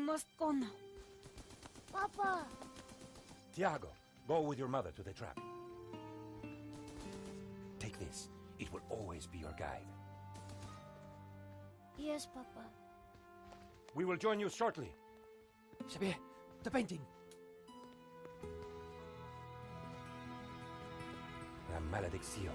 must go now. Papa! Tiago, go with your mother to the trap. Take this. It will always be your guide. Yes, Papa. We will join you shortly. Xavier, the painting. La maledicción.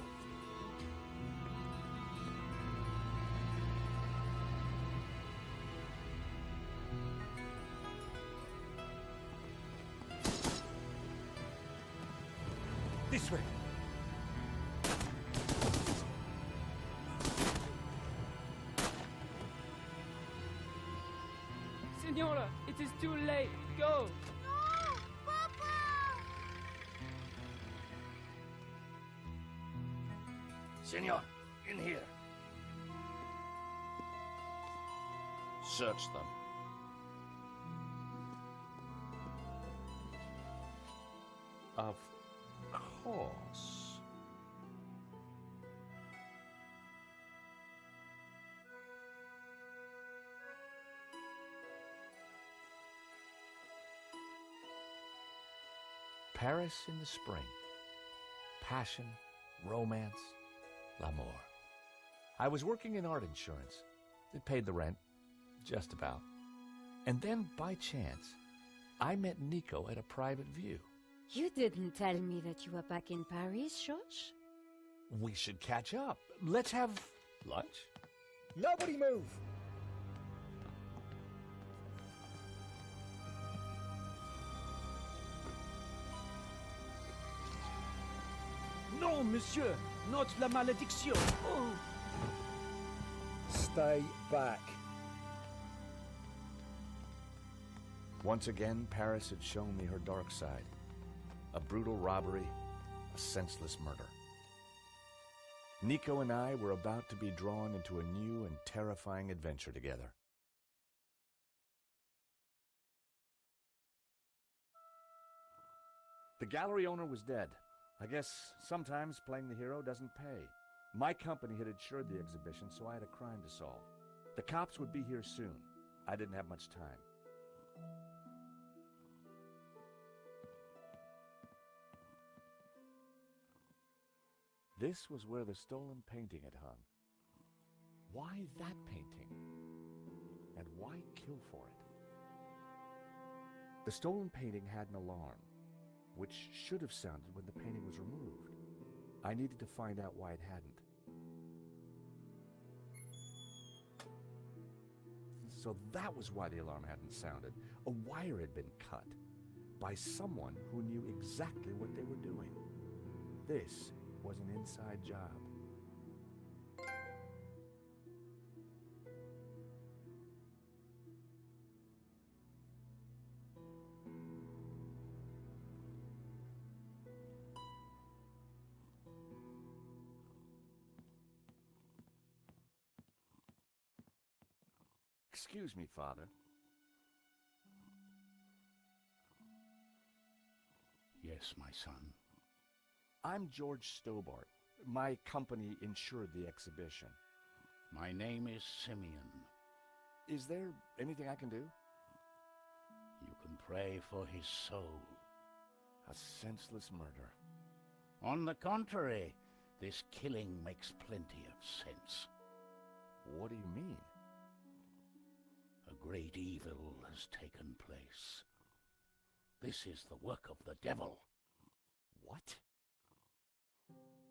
This way. Senora, it is too late. Go! No! Papa! Senor, in here. Search them. Of course. Paris in the spring. Passion, romance, l'amour. I was working in art insurance. It paid the rent, just about. And then, by chance, I met Nico at a private view. You didn't tell me that you were back in Paris, George? We should catch up. Let's have lunch. Nobody move! Non, monsieur, not la malédiction. Oh. Stay back. Once again, Paris had shown me her dark side. A brutal robbery, a senseless murder. Nico and I were about to be drawn into a new and terrifying adventure together. The gallery owner was dead. I guess sometimes playing the hero doesn't pay. My company had insured the exhibition, so I had a crime to solve. The cops would be here soon. I didn't have much time. This was where the stolen painting had hung. Why that painting? And why kill for it? The stolen painting had an alarm, which should have sounded when the painting was removed. I needed to find out why it hadn't. So that was why the alarm hadn't sounded. A wire had been cut by someone who knew exactly what they were doing. This was an inside job. Excuse me, Father. Yes, my son. I'm George Stobart. My company insured the exhibition. My name is Simeon. Is there anything I can do? You can pray for his soul. A senseless murder. On the contrary, this killing makes plenty of sense. What do you mean? A great evil has taken place. This is the work of the devil. What?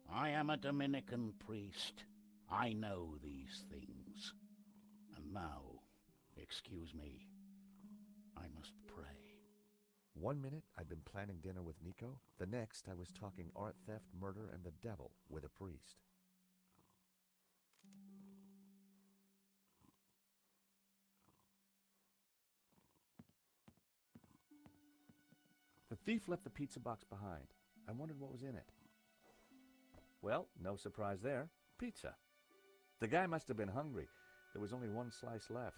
I am a Dominican priest. I know these things. And now, excuse me, I must pray. 1 minute I'd been planning dinner with Nico. The next I was talking art theft, murder, and the devil with a priest. The thief left the pizza box behind. I wondered what was in it. Well, no surprise there. Pizza. The guy must have been hungry. There was only one slice left.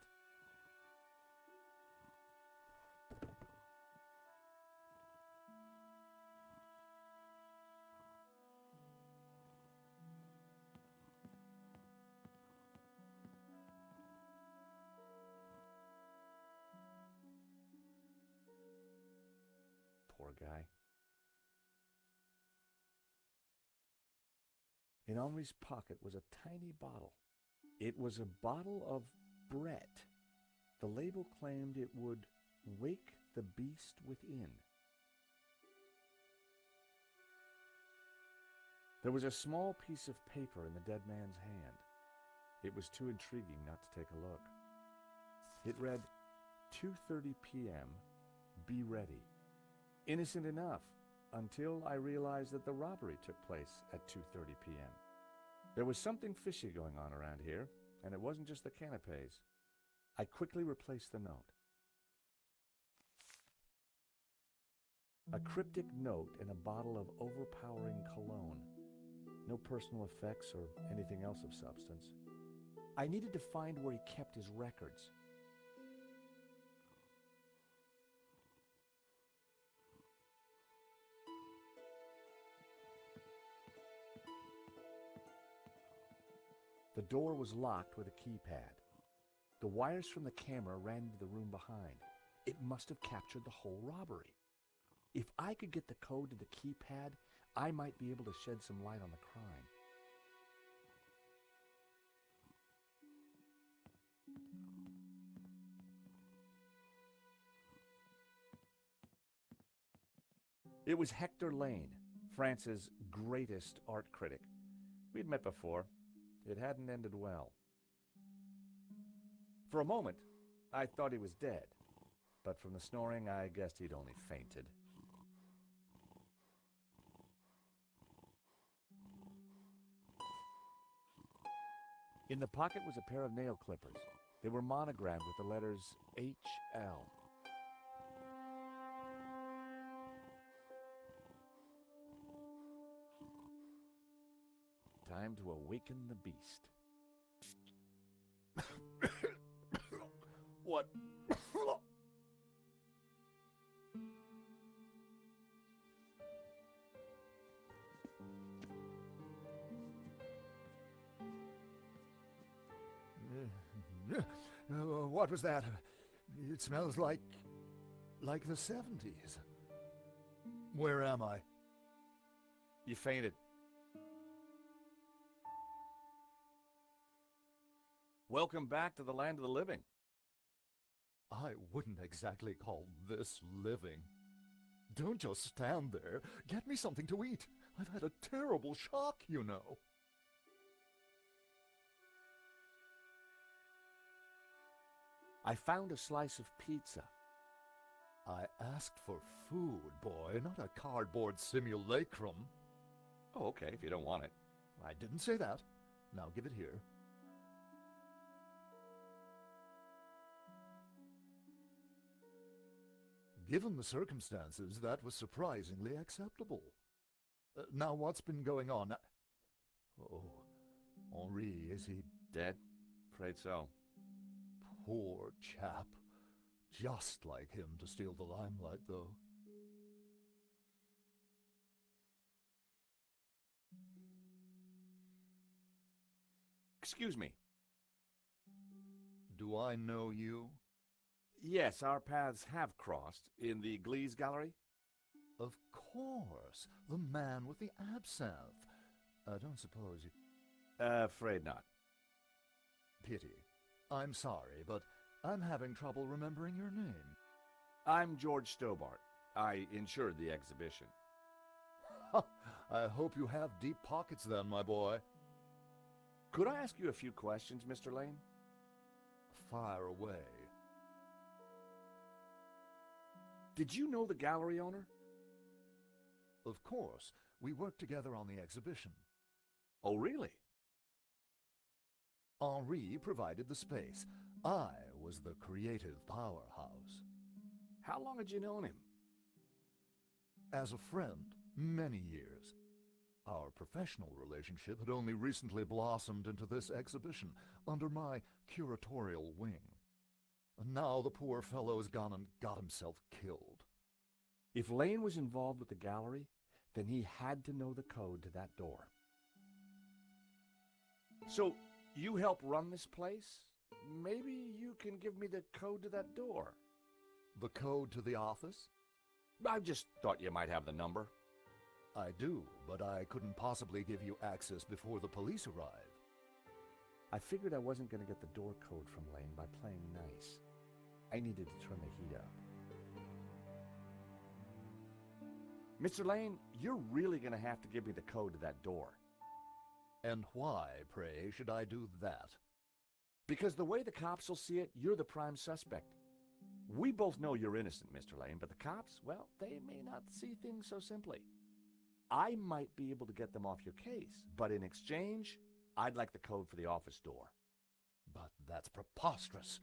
poor guy. In Henri's pocket was a tiny bottle. It was a bottle of Brett. The label claimed it would wake the beast within. There was a small piece of paper in the dead man's hand. It was too intriguing not to take a look. It read, 2:30 p.m., be ready. Innocent enough, until I realized that the robbery took place at 2:30 p.m. There was something fishy going on around here, and it wasn't just the canapes. I quickly replaced the note. A cryptic note in a bottle of overpowering cologne. No personal effects or anything else of substance. I needed to find where he kept his records. The door was locked with a keypad. The wires from the camera ran into the room behind. It must have captured the whole robbery. If I could get the code to the keypad, I might be able to shed some light on the crime. It was Hector Lane, France's greatest art critic. We'd met before. It hadn't ended well. For a moment, I thought he was dead, but from the snoring, I guessed he'd only fainted. In the pocket was a pair of nail clippers. They were monogrammed with the letters HL. Time to awaken the beast. What? What was that? It smells like the 70s. Where am I? You fainted. Welcome back to the land of the living. I wouldn't exactly call this living. Don't just stand there. Get me something to eat. I've had a terrible shock, you know. I found a slice of pizza. I asked for food, boy, not a cardboard simulacrum. Oh, okay, if you don't want it. I didn't say that. Now give it here. Given the circumstances, that was surprisingly acceptable. Now, what's been going on? Oh, Henri, is he Dead? Afraid so. Poor chap. Just like him to steal the limelight, though. Excuse me. Do I know you? Yes, our paths have crossed in the Glees Gallery. Of course. The man with the absinthe. I don't suppose you... Afraid not. Pity. I'm sorry, but I'm having trouble remembering your name. I'm George Stobart. I insured the exhibition. I hope you have deep pockets then, my boy. Could I ask you a few questions, Mr. Lane? Fire away. Did you know the gallery owner? Of course. We worked together on the exhibition. Oh, really? Henri provided the space. I was the creative powerhouse. How long had you known him? As a friend, many years. Our professional relationship had only recently blossomed into this exhibition, under my curatorial wing. And now the poor fellow's gone and got himself killed. If Lane was involved with the gallery, then he had to know the code to that door. So, you help run this place? Maybe you can give me the code to that door. The code to the office? I just thought you might have the number. I do, but I couldn't possibly give you access before the police arrive. I figured I wasn't going to get the door code from Lane by playing nice. I needed to turn the heat up. Mr. Lane, you're really going to have to give me the code to that door. And why, pray, should I do that? Because the way the cops will see it, you're the prime suspect. We both know you're innocent, Mr. Lane, but the cops, well, they may not see things so simply. I might be able to get them off your case, but in exchange, I'd like the code for the office door. But that's preposterous.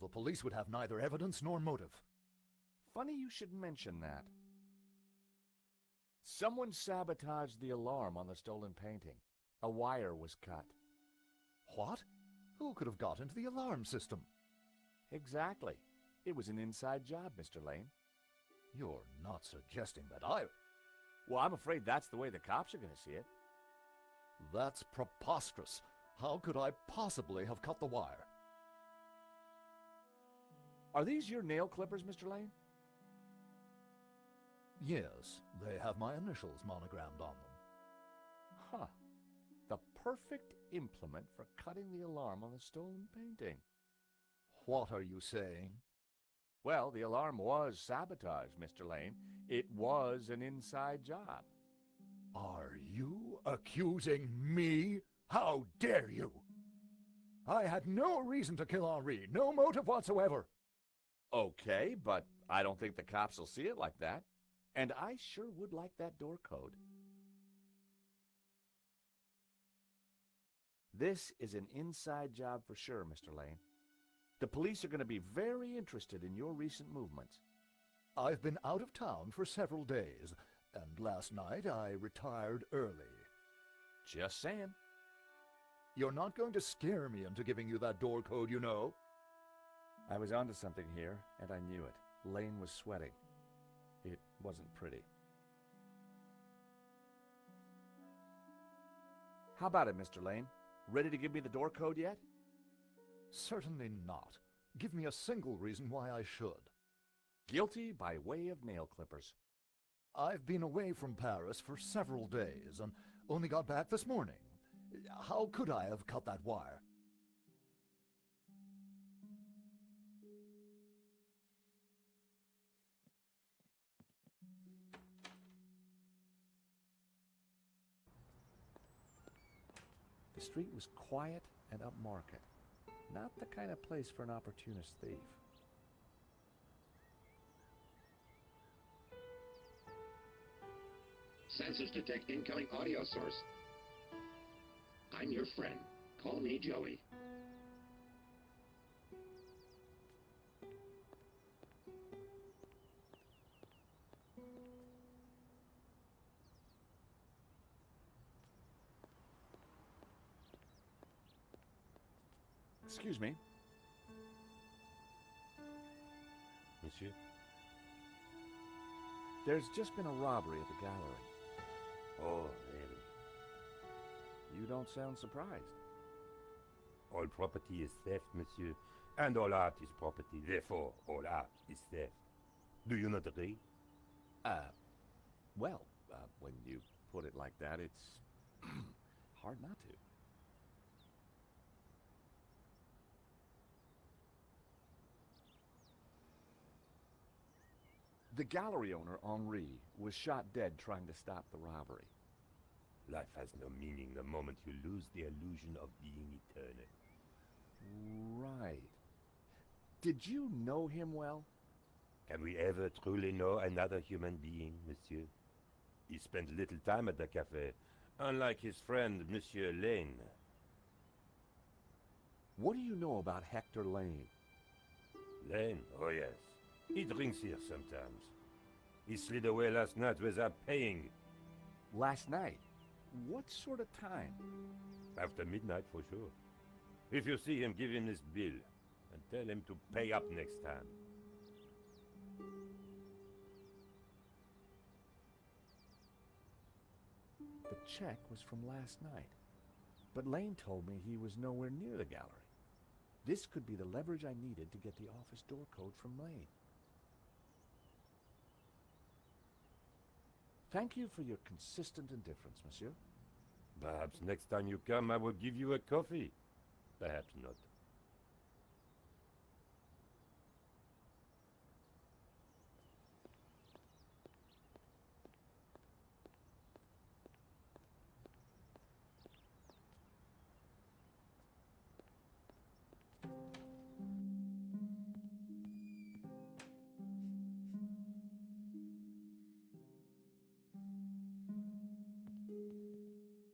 The police would have neither evidence nor motive. Funny you should mention that. Someone sabotaged the alarm on the stolen painting. A wire was cut. What? Who could have got into the alarm system? Exactly. It was an inside job, Mr. Lane. You're not suggesting that I... Well, I'm afraid that's the way the cops are going to see it. That's preposterous. How could I possibly have cut the wire? Are these your nail clippers, Mr. Lane? Yes, they have my initials monogrammed on them. Huh. The perfect implement for cutting the alarm on the stolen painting. What are you saying? Well, the alarm was sabotaged, Mr. Lane. It was an inside job. Are you accusing me? How dare you? I had no reason to kill Henri, no motive whatsoever. Okay, but I don't think the cops will see it like that. And I sure would like that door code. This is an inside job for sure, Mr. Lane. The police are going to be very interested in your recent movements. I've been out of town for several days, and last night I retired early. Just saying. You're not going to scare me into giving you that door code, you know. I was onto something here, and I knew it. Lane was sweating. It wasn't pretty. How about it, Mr. Lane? Ready to give me the door code yet? Certainly not. Give me a single reason why I should. Guilty by way of nail clippers. I've been away from Paris for several days and only got back this morning. How could I have cut that wire? The street was quiet and upmarket. Not the kind of place for an opportunist thief. Sensors detect incoming audio source. I'm your friend. Call me Joey. Excuse me. Monsieur? There's just been a robbery at the gallery. Oh, really? You don't sound surprised. All property is theft, monsieur. And all art is property. Therefore, all art is theft. Do you not agree? Well, when you put it like that, it's hard not to. The gallery owner, Henri, was shot dead trying to stop the robbery. Life has no meaning the moment you lose the illusion of being eternal. Right. Did you know him well? Can we ever truly know another human being, monsieur? He spent little time at the cafe, unlike his friend, Monsieur Lane. What do you know about Hector Lane? Lane? Oh, yes. He drinks here sometimes. He slid away last night without paying. Last night? What sort of time? After midnight, for sure. If you see him, give him this bill, and tell him to pay up next time. The check was from last night, but Lane told me he was nowhere near the gallery. This could be the leverage I needed to get the office door code from Lane. Thank you for your consistent indifference, monsieur. Perhaps next time you come, I will give you a coffee. Perhaps not.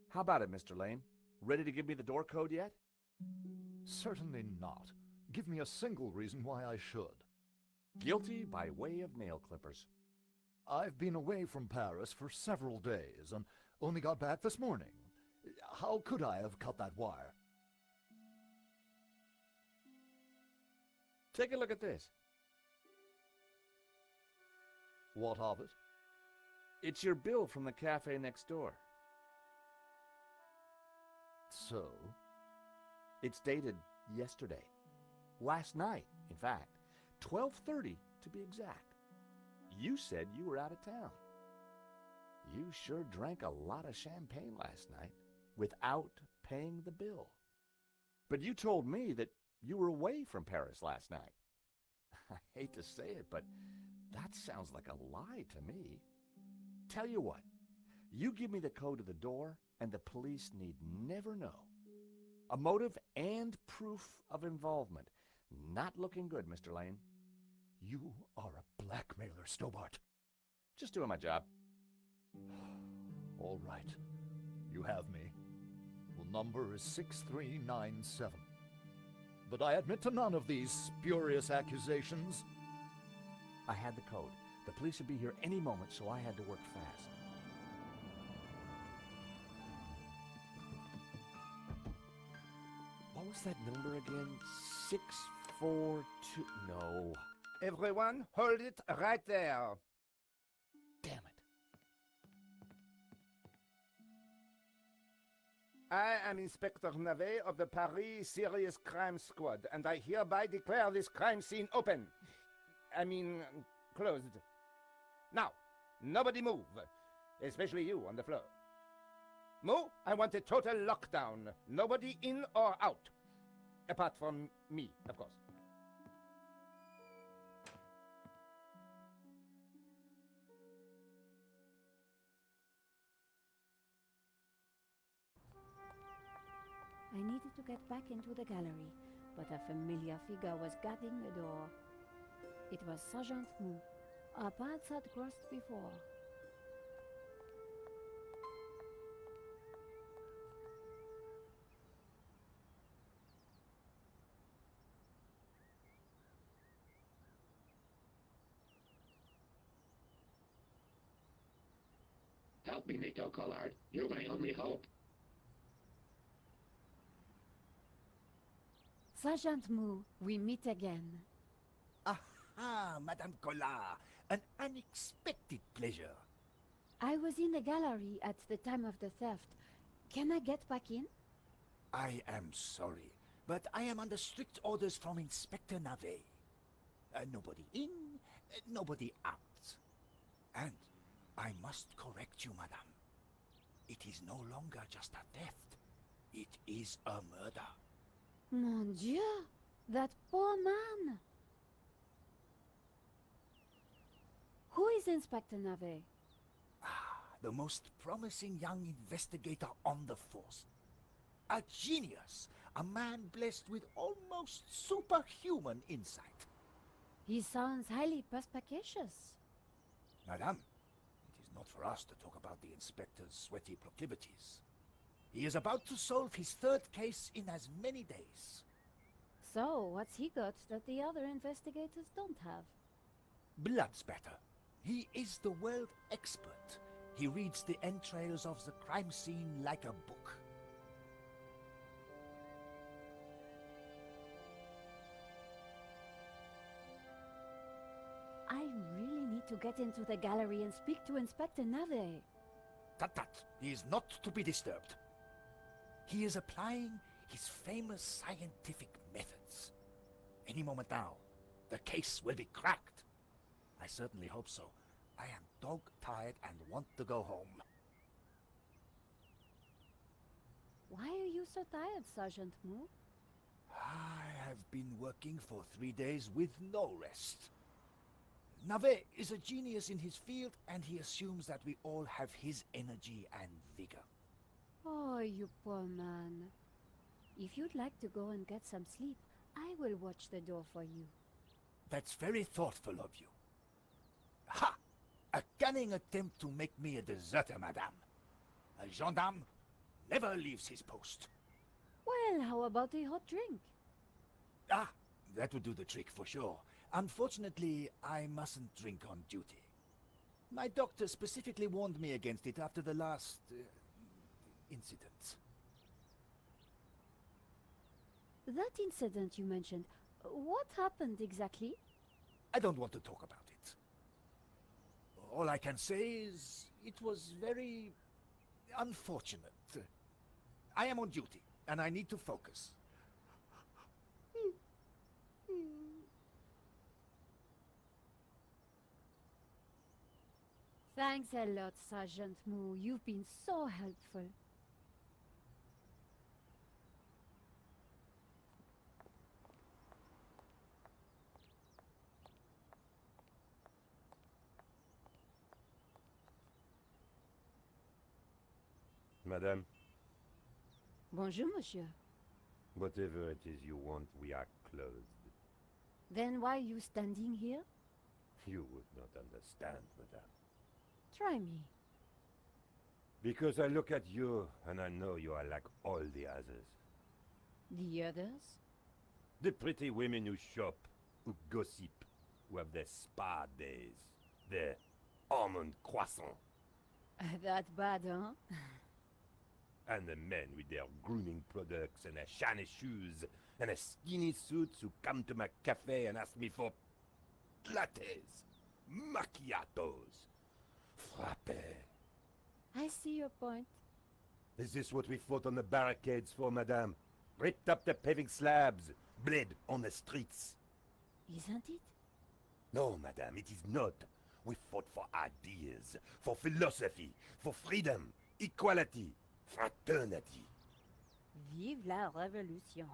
How about it, Mr. Lane? Ready to give me the door code yet? Certainly not. Give me a single reason why I should. Guilty by way of nail clippers. I've been away from Paris for several days and only got back this morning. How could I have cut that wire? Take a look at this. What of it? It's your bill from the cafe next door. So? It's dated yesterday. Last night, in fact. 12:30 to be exact. You said you were out of town. You sure drank a lot of champagne last night without paying the bill. But you told me that you were away from Paris last night. I hate to say it, but that sounds like a lie to me. Tell you what, you give me the code to the door, and the police need never know. A motive and proof of involvement. Not looking good, Mr. Lane. You are a blackmailer, Stobart. Just doing my job. All right. You have me. The number is 6397. But I admit to none of these spurious accusations. I had the code. The police would be here any moment, so I had to work fast. What was that number again? 642... No. Everyone, hold it right there. Damn it. I am Inspector Navet of the Paris Serious Crime Squad, and I hereby declare this crime scene open. Closed. Now, nobody move, especially you on the floor. Mo, I want a total lockdown. Nobody in or out. Apart from me, of course. I needed to get back into the gallery, but a familiar figure was guarding the door. It was Sergeant Mou. Our paths had crossed before. Help me, Nico Collard. You're my only hope. Sergeant Mou, we meet again. Aha, Madame Collard. An unexpected pleasure. I was in the gallery at the time of the theft. Can I get back in? I am sorry, but I am under strict orders from Inspector Navet. Nobody in, nobody out. And I must correct you, madame. It is no longer just a theft. It is a murder. Mon Dieu! That poor man! Who is Inspector Navet? The most promising young investigator on the force. A genius. A man blessed with almost superhuman insight. He sounds highly perspicacious. Madame, it is not for us to talk about the inspector's sweaty proclivities. He is about to solve his third case in as many days. So, what's he got that the other investigators don't have? Blood spatter. He is the world expert. He reads the entrails of the crime scene like a book. I really need to get into the gallery and speak to Inspector Navet. Tut-tut. He is not to be disturbed. He is applying his famous scientific methods. Any moment now, the case will be cracked. I certainly hope so. I am dog-tired and want to go home. Why are you so tired, Sergeant Moo? I have been working for 3 days with no rest. Nave is a genius in his field, and he assumes that we all have his energy and vigor. Oh, you poor man. If you'd like to go and get some sleep, I will watch the door for you. That's very thoughtful of you. Ha! A cunning attempt to make me a deserter, madame. A gendarme never leaves his post. Well, how about a hot drink? Ah, that would do the trick for sure. Unfortunately, I mustn't drink on duty. My doctor specifically warned me against it after the last incident. That incident you mentioned, what happened exactly? I don't want to talk about it. All I can say is it was very unfortunate. I am on duty, and I need to focus. Thanks a lot, Sergeant Moo. You've been so helpful. Madame, Bonjour, monsieur. whatever it is you want, we are closed. Then why are you standing here? You would not understand, madame. Try me. Because I look at you, and I know you are like all the others. The others? The pretty women who shop, who gossip, who have their spa days, their almond croissant. That bad, huh? And the men with their grooming products and their shiny shoes and their skinny suits who come to my cafe and ask me for lattes, macchiatos, frappe. I see your point. Is this what we fought on the barricades for, madame? Ripped up the paving slabs, bled on the streets. Isn't it? No, madame, it is not. We fought for ideas, for philosophy, for freedom, equality, fraternity. Vive la révolution.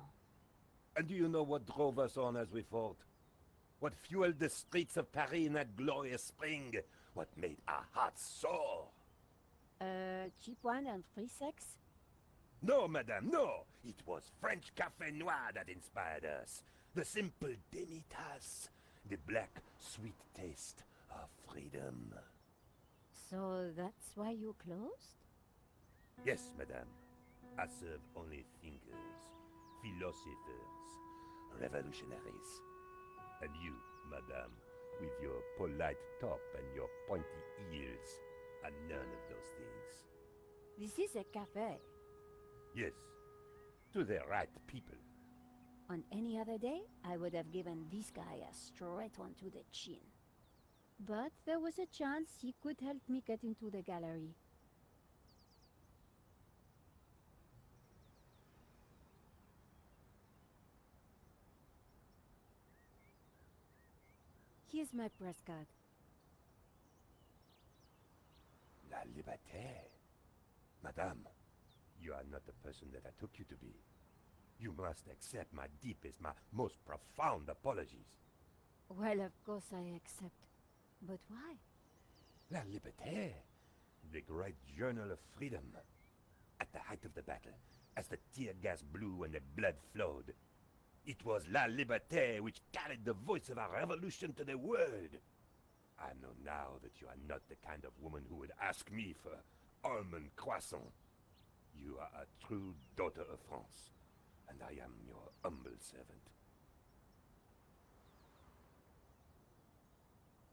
And do you know what drove us on as we fought? What fueled the streets of Paris in that glorious spring? What made our hearts soar? Pt1 and free sex? No, madame, no! It was French Café Noir that inspired us. The simple demi-tasse. The black, sweet taste of freedom. So that's why you closed? Yes, madame. I serve only thinkers, philosophers, revolutionaries. And you, madame, with your polite top and your pointy ears, are none of those things. This is a cafe. Yes, to the right people. On any other day, I would have given this guy a straight one to the chin. But there was a chance he could help me get into the gallery. Here's my press card. La liberté. Madame, you are not the person that I took you to be. You must accept my deepest, my most profound apologies. Well, of course I accept. But why? La Liberté, the great journal of freedom. At the height of the battle, as the tear gas blew and the blood flowed, it was La Liberté which carried the voice of our revolution to the world. I know now that you are not the kind of woman who would ask me for almond croissant. You are a true daughter of France, and I am your humble servant.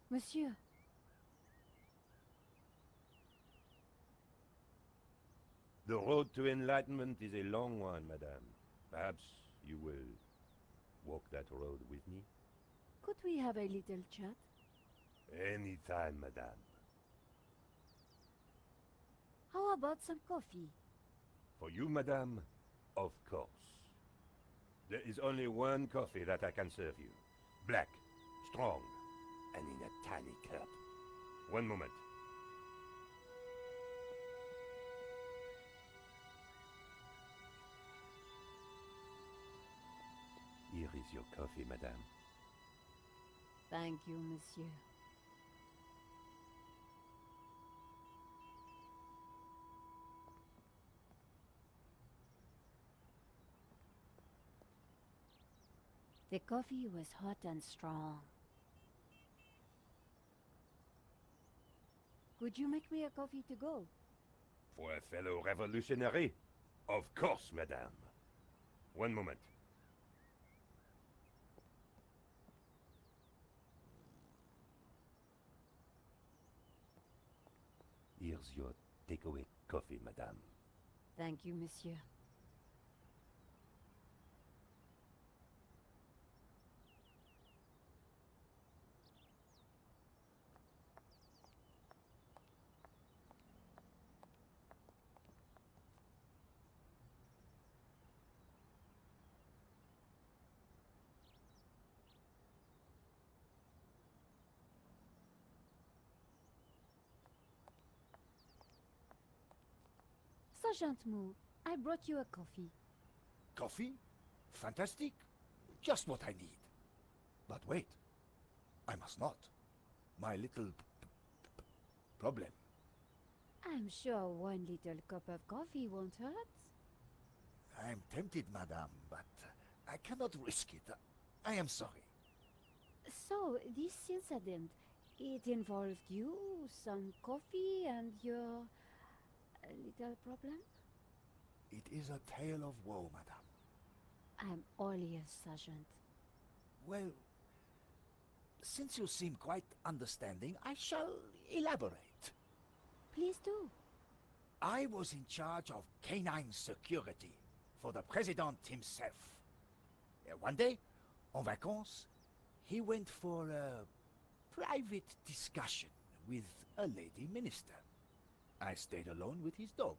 Monsieur. The road to enlightenment is a long one, madame. Perhaps you will walk that road with me? Could we have a little chat? Any time, madame. How about some coffee? For you, madame, of course. There is only one coffee that I can serve you. Black, strong, and in a tiny cup. One moment. Here is your coffee, madame. Thank you, monsieur. The coffee was hot and strong. Could you make me a coffee to go? For a fellow revolutionary? Of course, madame. One moment. Here's your takeaway coffee, madame. Thank you, monsieur. Sergeant Moo, I brought you a coffee. Coffee? Fantastic. Just what I need. But wait. I must not. My little problem. I'm sure one little cup of coffee won't hurt. I'm tempted, madame, but I cannot risk it. I am sorry. So, this incident, it involved you, some coffee, and your little problem? It is a tale of woe, madame. I'm all ears, Sergeant. Well, since you seem quite understanding, I shall elaborate. Please do. I was in charge of canine security for the president himself. One day, en vacances, he went for a private discussion with a lady minister. I stayed alone with his dog,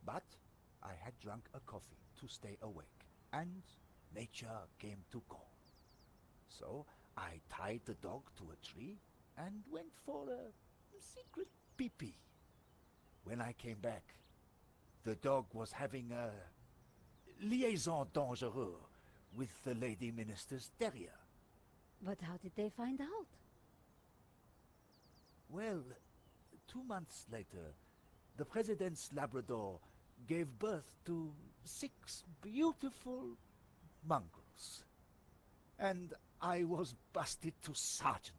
but I had drunk a coffee to stay awake, and nature came to call. So I tied the dog to a tree and went for a secret pee-pee. When I came back, the dog was having a liaison dangereuse with the lady minister's terrier. But how did they find out? Well, 2 months later, the president's Labrador gave birth to 6 beautiful mongrels. And I was busted to sergeant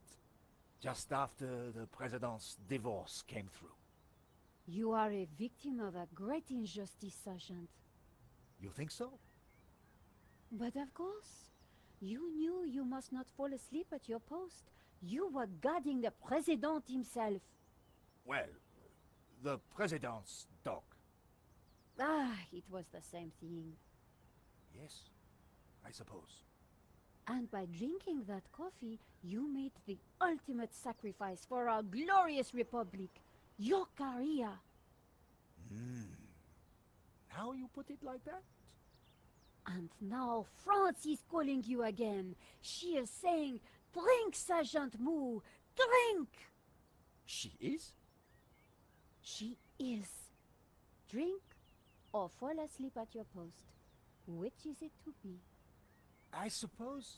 just after the president's divorce came through. You are a victim of a great injustice, Sergeant. You think so? But of course. You knew you must not fall asleep at your post. You were guarding the president himself. Well, the president's dog. Ah, it was the same thing. Yes, I suppose. And by drinking that coffee, you made the ultimate sacrifice for our glorious republic. Your career. Now you put it like that? And now France is calling you again. She is saying, drink, Sergeant Moo, drink! She is? She is. Drink or fall asleep at your post. Which is it to be? I suppose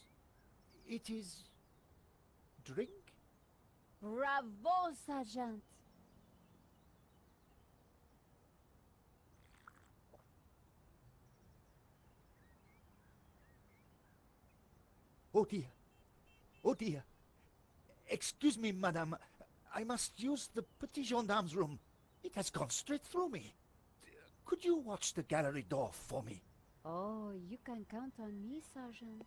it is drink? Bravo, Sergeant! Oh dear. Oh dear. Excuse me, madame. I must use the petit gendarme's room. It has gone straight through me. Could you watch the gallery door for me? Oh, you can count on me, Sergeant.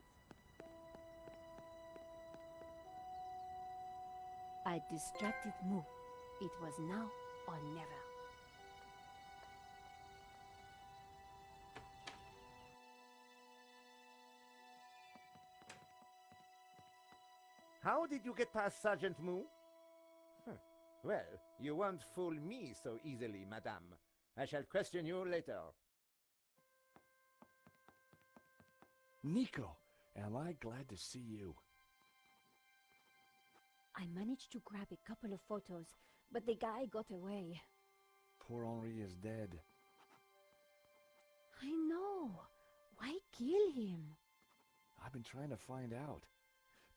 I distracted Moo. It was now or never. How did you get past Sergeant Moo? Well, you won't fool me so easily, madame. I shall question you later. Nico, am I glad to see you. I managed to grab a couple of photos, but the guy got away. Poor Henri is dead. I know. Why kill him? I've been trying to find out.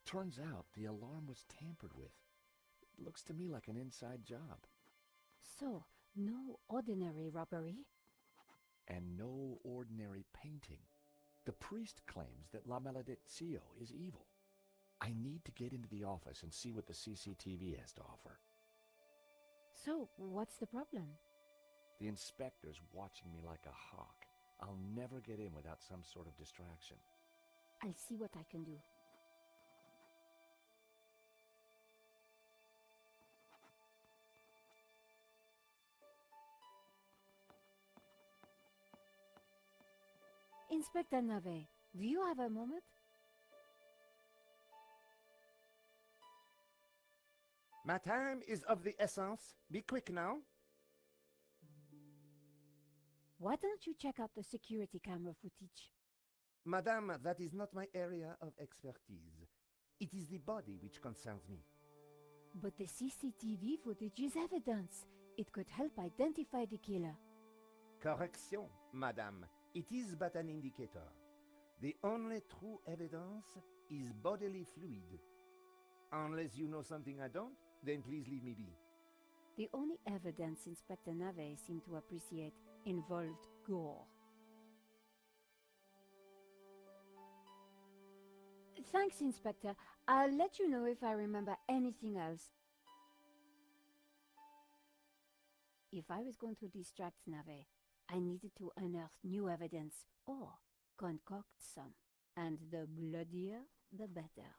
Turns out the alarm was tampered with. It looks to me like an inside job. So, no ordinary robbery? And no ordinary painting. The priest claims that La Maledizio is evil. I need to get into the office and see what the CCTV has to offer. So, what's the problem? The inspector's watching me like a hawk. I'll never get in without some sort of distraction. I'll see what I can do. Inspector Navet, do you have a moment? My time is of the essence. Be quick now. Why don't you check out the security camera footage? Madame, that is not my area of expertise. It is the body which concerns me. But the CCTV footage is evidence. It could help identify the killer. Correction, madame. It is but an indicator. The only true evidence is bodily fluid. Unless you know something I don't, then please leave me be. The only evidence Inspector Navet seemed to appreciate involved gore. Thanks, Inspector. I'll let you know if I remember anything else. If I was going to distract Navet, I needed to unearth new evidence or concoct some. And the bloodier, the better.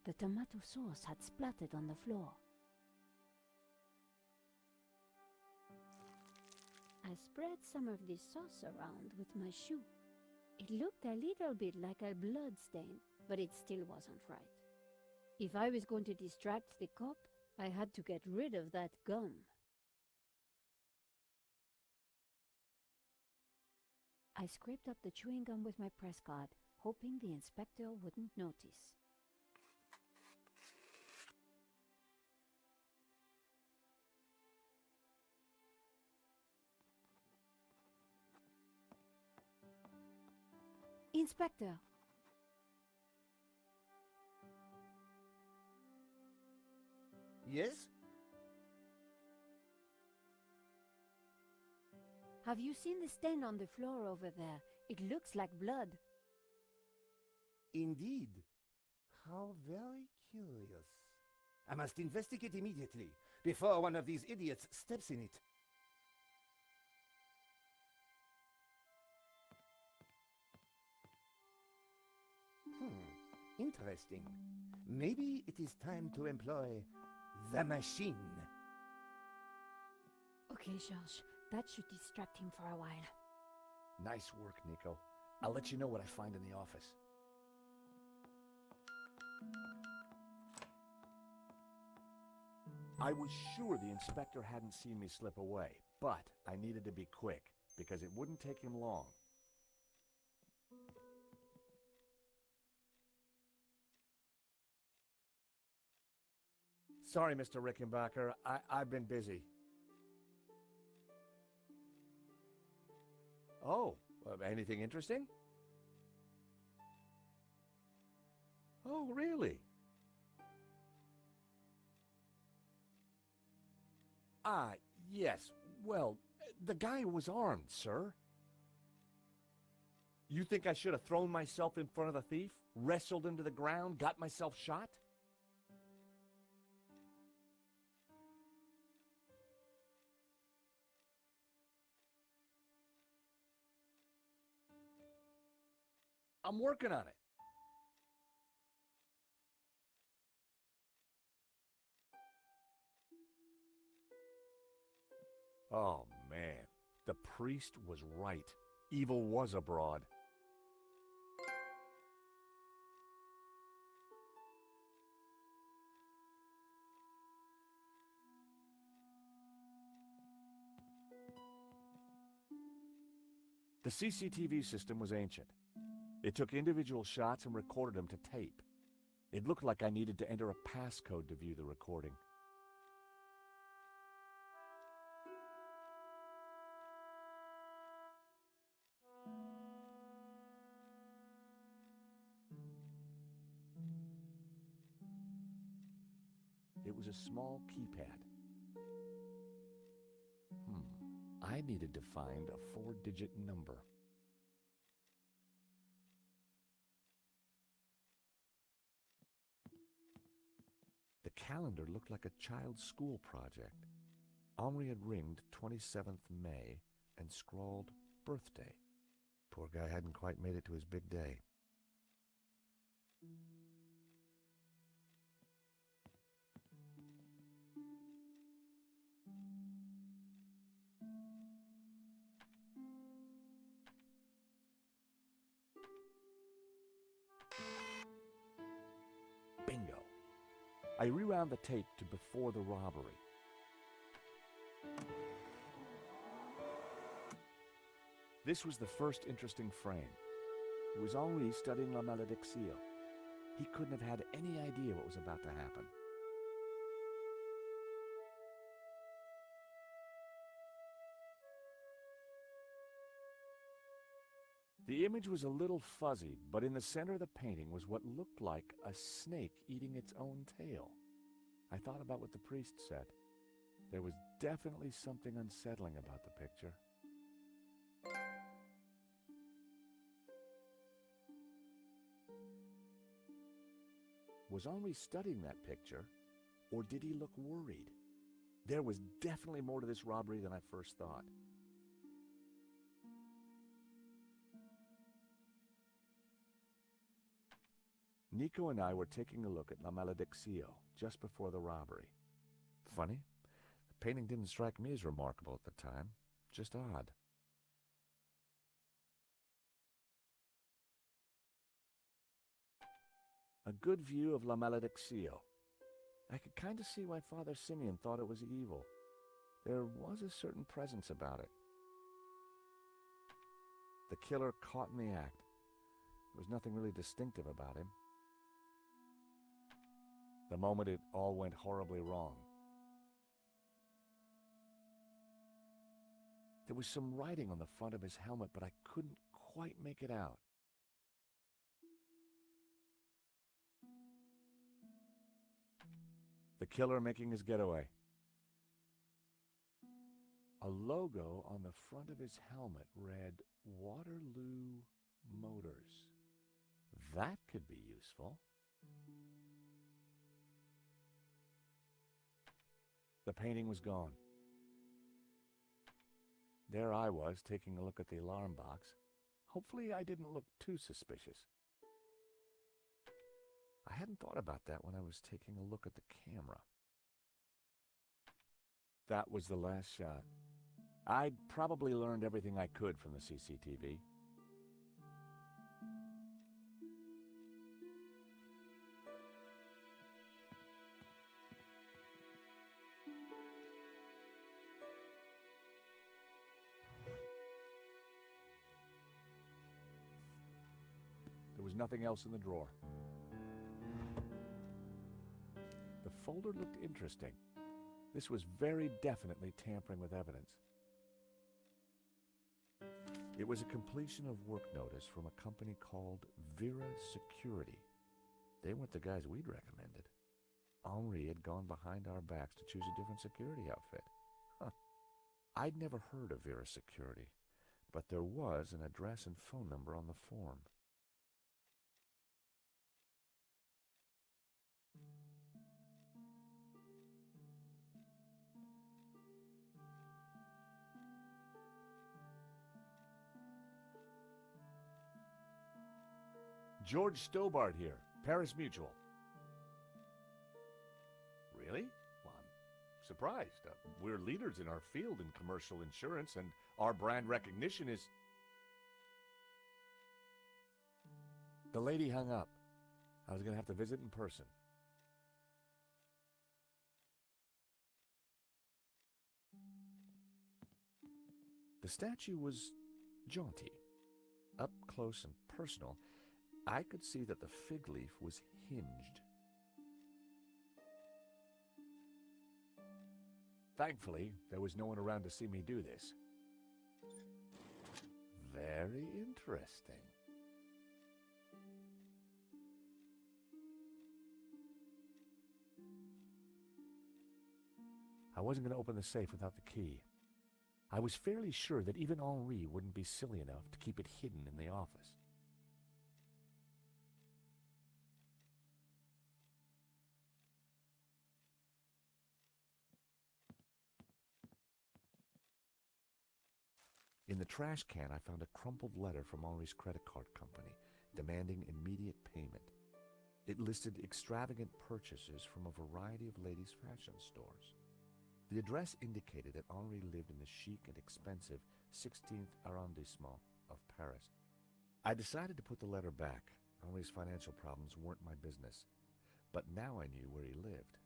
The tomato sauce had splattered on the floor. I spread some of this sauce around with my shoe. It looked a little bit like a blood stain, but it still wasn't right. If I was going to distract the cop, I had to get rid of that gum. I scraped up the chewing gum with my press card, hoping the inspector wouldn't notice. Inspector! Yes? Have you seen the stain on the floor over there? It looks like blood. Indeed. How very curious. I must investigate immediately, before one of these idiots steps in it. Interesting. Maybe it is time to employ the machine. Okay, Georges. That should distract him for a while. Nice work, Nico. I'll let you know what I find in the office. I was sure the inspector hadn't seen me slip away, but I needed to be quick, because it wouldn't take him long. Sorry, Mr. Rickenbacker. I've been busy. Oh, anything interesting? Oh, really? Yes. Well, the guy was armed, sir. You think I should have thrown myself in front of the thief, wrestled him to the ground, got myself shot? I'm working on it. Oh, man. The priest was right. Evil was abroad. The CCTV system was ancient. It took individual shots and recorded them to tape. It looked like I needed to enter a passcode to view the recording. It was a small keypad. I needed to find a 4-digit number. The calendar looked like a child's school project. Henri had ringed 27th May and scrawled birthday. Poor guy hadn't quite made it to his big day. Bingo. I rewound the tape to before the robbery. This was the first interesting frame. It was Henri studying La Malédiction. He couldn't have had any idea what was about to happen. The image was a little fuzzy, but in the center of the painting was what looked like a snake eating its own tail. I thought about what the priest said. There was definitely something unsettling about the picture. Was Henri studying that picture, or did he look worried? There was definitely more to this robbery than I first thought. Nico and I were taking a look at La Malédiction just before the robbery. Funny, the painting didn't strike me as remarkable at the time, just odd. A good view of La Malédiction. I could kind of see why Father Simeon thought it was evil. There was a certain presence about it. The killer caught in the act. There was nothing really distinctive about him. The moment it all went horribly wrong. There was some writing on the front of his helmet, but I couldn't quite make it out. The killer making his getaway. A logo on the front of his helmet read Waterloo Motors. That could be useful. The painting was gone. There I was, taking a look at the alarm box. Hopefully I didn't look too suspicious. I hadn't thought about that when I was taking a look at the camera. That was the last shot. I'd probably learned everything I could from the CCTV. There was nothing else in the drawer. The folder looked interesting. This was very definitely tampering with evidence. It was a completion of work notice from a company called Vera Security. They weren't the guys we'd recommended. Henri had gone behind our backs to choose a different security outfit. I'd never heard of Vera Security, but there was an address and phone number on the form. George Stobart here, Paris Mutual. Really? Well, I'm surprised. We're leaders in our field in commercial insurance, and our brand recognition is... The lady hung up. I was going to have to visit in person. The statue was jaunty. Up close and personal, I could see that the fig leaf was hinged. Thankfully, there was no one around to see me do this. Very interesting. I wasn't going to open the safe without the key. I was fairly sure that even Henri wouldn't be silly enough to keep it hidden in the office. In the trash can, I found a crumpled letter from Henri's credit card company, demanding immediate payment. It listed extravagant purchases from a variety of ladies' fashion stores. The address indicated that Henri lived in the chic and expensive 16th arrondissement of Paris. I decided to put the letter back. Henri's financial problems weren't my business, but now I knew where he lived.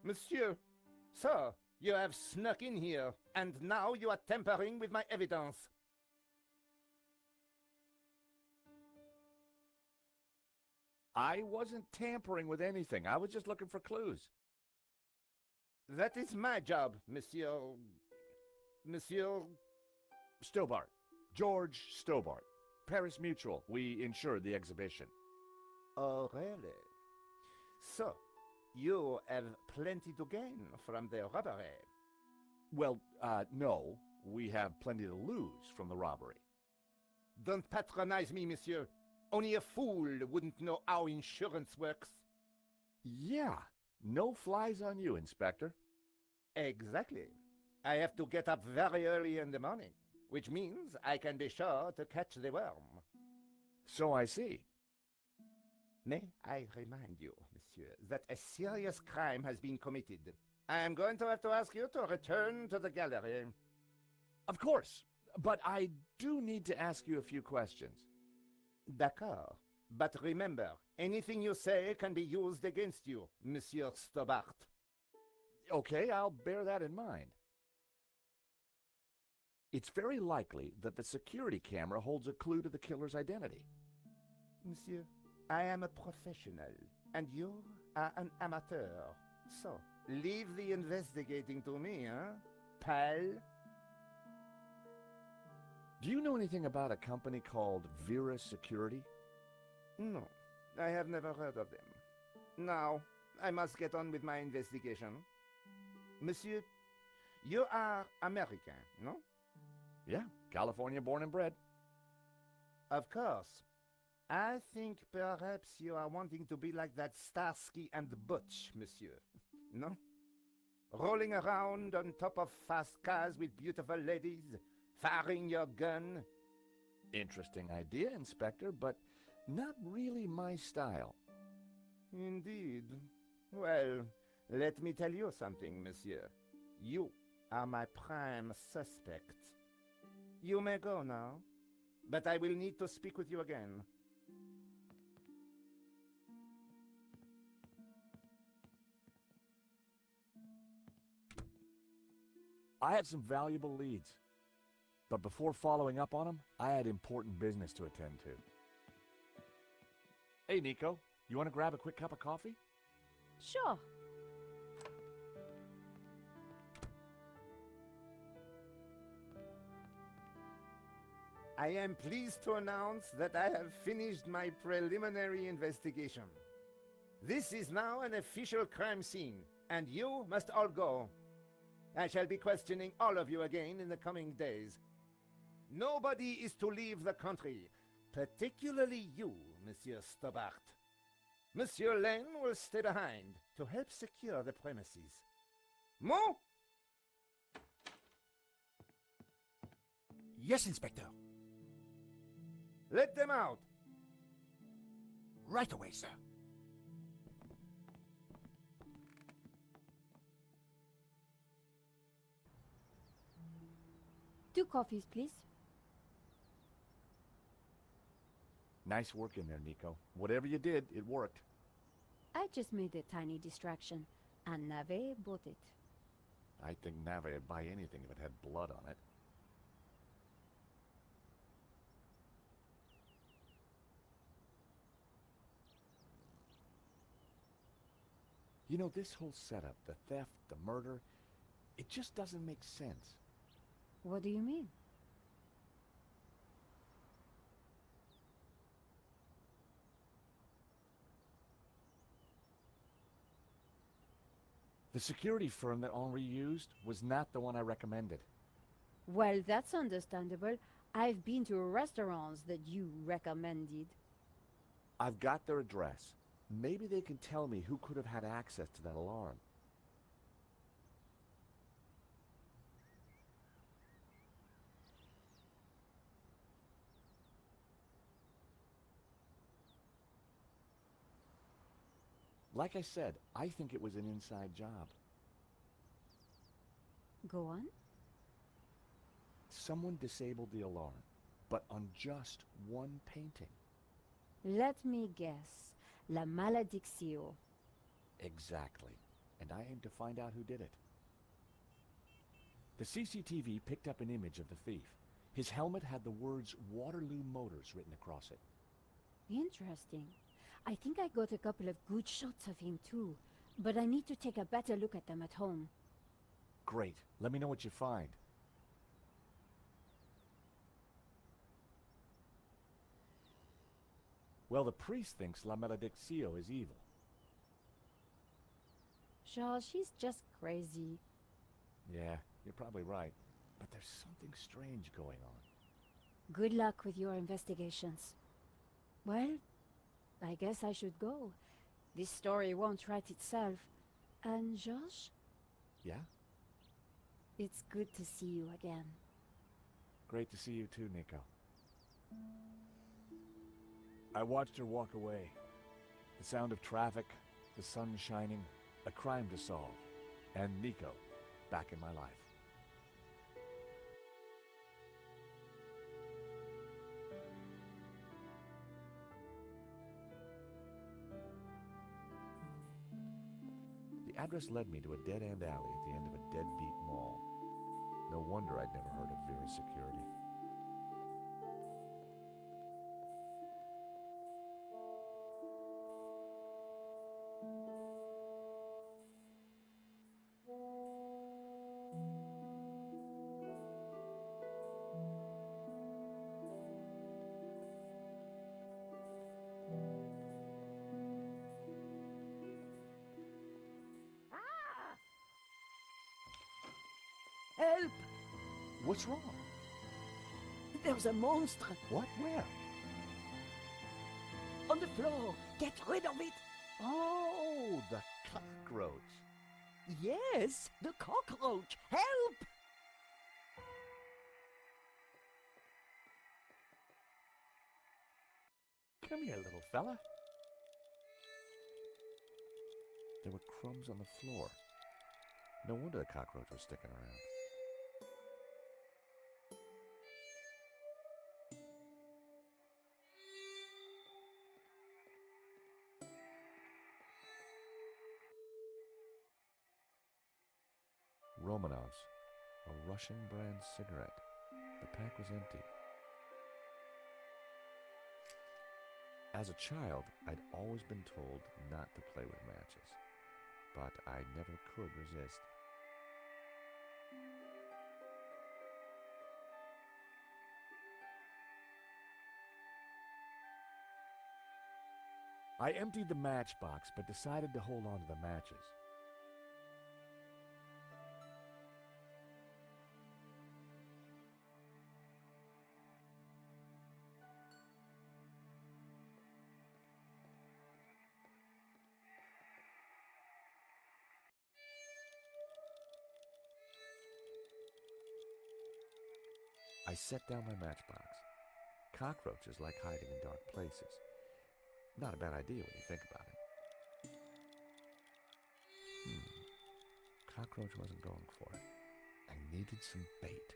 Monsieur, sir, you have snuck in here, and now you are tampering with my evidence. I wasn't tampering with anything. I was just looking for clues. That is my job, Monsieur... Monsieur... Stobart. George Stobart. Paris Mutual. We insured the exhibition. Oh, really? So, you have plenty to gain from the robbery. Well, no. We have plenty to lose from the robbery. Don't patronize me, monsieur. Only a fool wouldn't know how insurance works. Yeah. No flies on you, Inspector. Exactly. I have to get up very early in the morning, which means I can be sure to catch the worm. So I see. May I remind you, monsieur, that a serious crime has been committed. I am going to have to ask you to return to the gallery. Of course, but I do need to ask you a few questions. D'accord. But remember, anything you say can be used against you, Monsieur Stobart. Okay, I'll bear that in mind. It's very likely that the security camera holds a clue to the killer's identity. Monsieur, I am a professional, and you are an amateur. So, leave the investigating to me, huh, pal? Do you know anything about a company called Vera Security? No, I have never heard of them. Now, I must get on with my investigation. Monsieur, you are American, no? Yeah, California born and bred. Of course. I think perhaps you are wanting to be like that Starsky and Butch, monsieur. No? Rolling around on top of fast cars with beautiful ladies, firing your gun. Interesting idea, Inspector, but not really my style. Indeed. Well, let me tell you something, monsieur. You are my prime suspect. You may go now, but I will need to speak with you again. I had some valuable leads, but before following up on them, I had important business to attend to. Hey, Nico, you want to grab a quick cup of coffee? Sure. I am pleased to announce that I have finished my preliminary investigation. This is now an official crime scene, and you must all go. I shall be questioning all of you again in the coming days. Nobody is to leave the country, particularly you, Monsieur Stobart. Monsieur Lane will stay behind to help secure the premises. Mo? Yes, Inspector. Let them out. Right away, sir. Two coffees, please. Nice work in there, Nico. Whatever you did, it worked. I just made a tiny distraction. And Nave bought it. I think Nave would buy anything if it had blood on it. You know, this whole setup, the theft, the murder, it just doesn't make sense. What do you mean? The security firm that Henri used was not the one I recommended. Well, that's understandable. I've been to restaurants that you recommended. I've got their address. Maybe they can tell me who could have had access to that alarm. Like I said, I think it was an inside job. Go on. Someone disabled the alarm, but on just one painting. Let me guess. La Maledictio. Exactly. And I aim to find out who did it. The CCTV picked up an image of the thief. His helmet had the words Waterloo Motors written across it. Interesting. I think I got a couple of good shots of him too, but I need to take a better look at them at home. Great. Let me know what you find. Well, the priest thinks La Maledictio is evil. Charles, she's just crazy. Yeah, you're probably right. But there's something strange going on. Good luck with your investigations. Well, I guess I should go. This story won't write itself. And Georges? Yeah? It's good to see you again. Great to see you too, Nico. I watched her walk away. The sound of traffic, the sun shining, a crime to solve, and Nico back in my life. The address led me to a dead-end alley at the end of a deadbeat mall. No wonder I'd never heard of Vera's security. Help! What's wrong? There's a monster What? Where? on the floor. Get rid of it. Oh, the cockroach. Yes, the cockroach. Help! Come here, little fella. There were crumbs on the floor. No wonder the cockroach was sticking around. Romanov's, a Russian brand cigarette. The pack was empty. As a child, I'd always been told not to play with matches, but I never could resist. I emptied the matchbox, but decided to hold on to the matches. I set down my matchbox. Cockroaches like hiding in dark places. Not a bad idea when you think about it. Cockroach wasn't going for it. I needed some bait.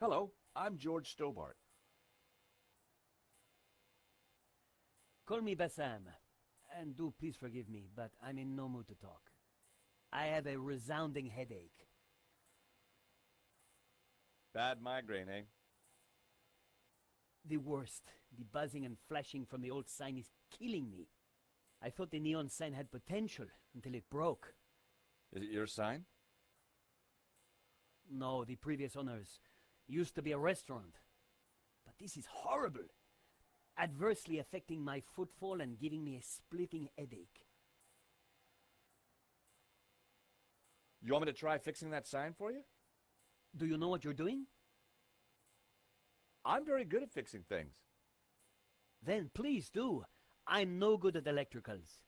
Hello, I'm George Stobart. Call me Bassam. And do please forgive me, but I'm in no mood to talk. I have a resounding headache. Bad migraine, eh? The worst. The buzzing and flashing from the old sign is killing me. I thought the neon sign had potential until it broke. Is it your sign? No, the previous owners. Used to be a restaurant. But this is horrible. Adversely affecting my footfall and giving me a splitting headache. You want me to try fixing that sign for you? Do you know what you're doing? I'm very good at fixing things. Then please do. I'm no good at electricals.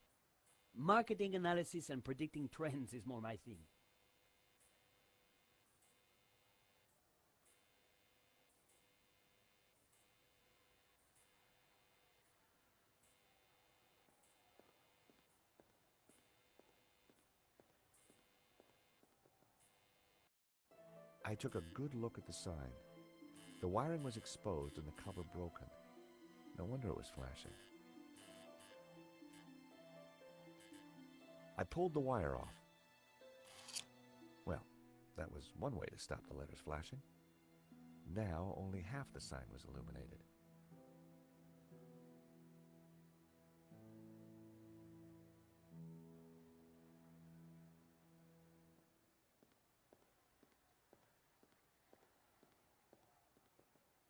Marketing analysis and predicting trends is more my thing. I took a good look at the sign. The wiring was exposed and the cover broken. No wonder it was flashing. I pulled the wire off. Well, that was one way to stop the letters flashing. Now only half the sign was illuminated.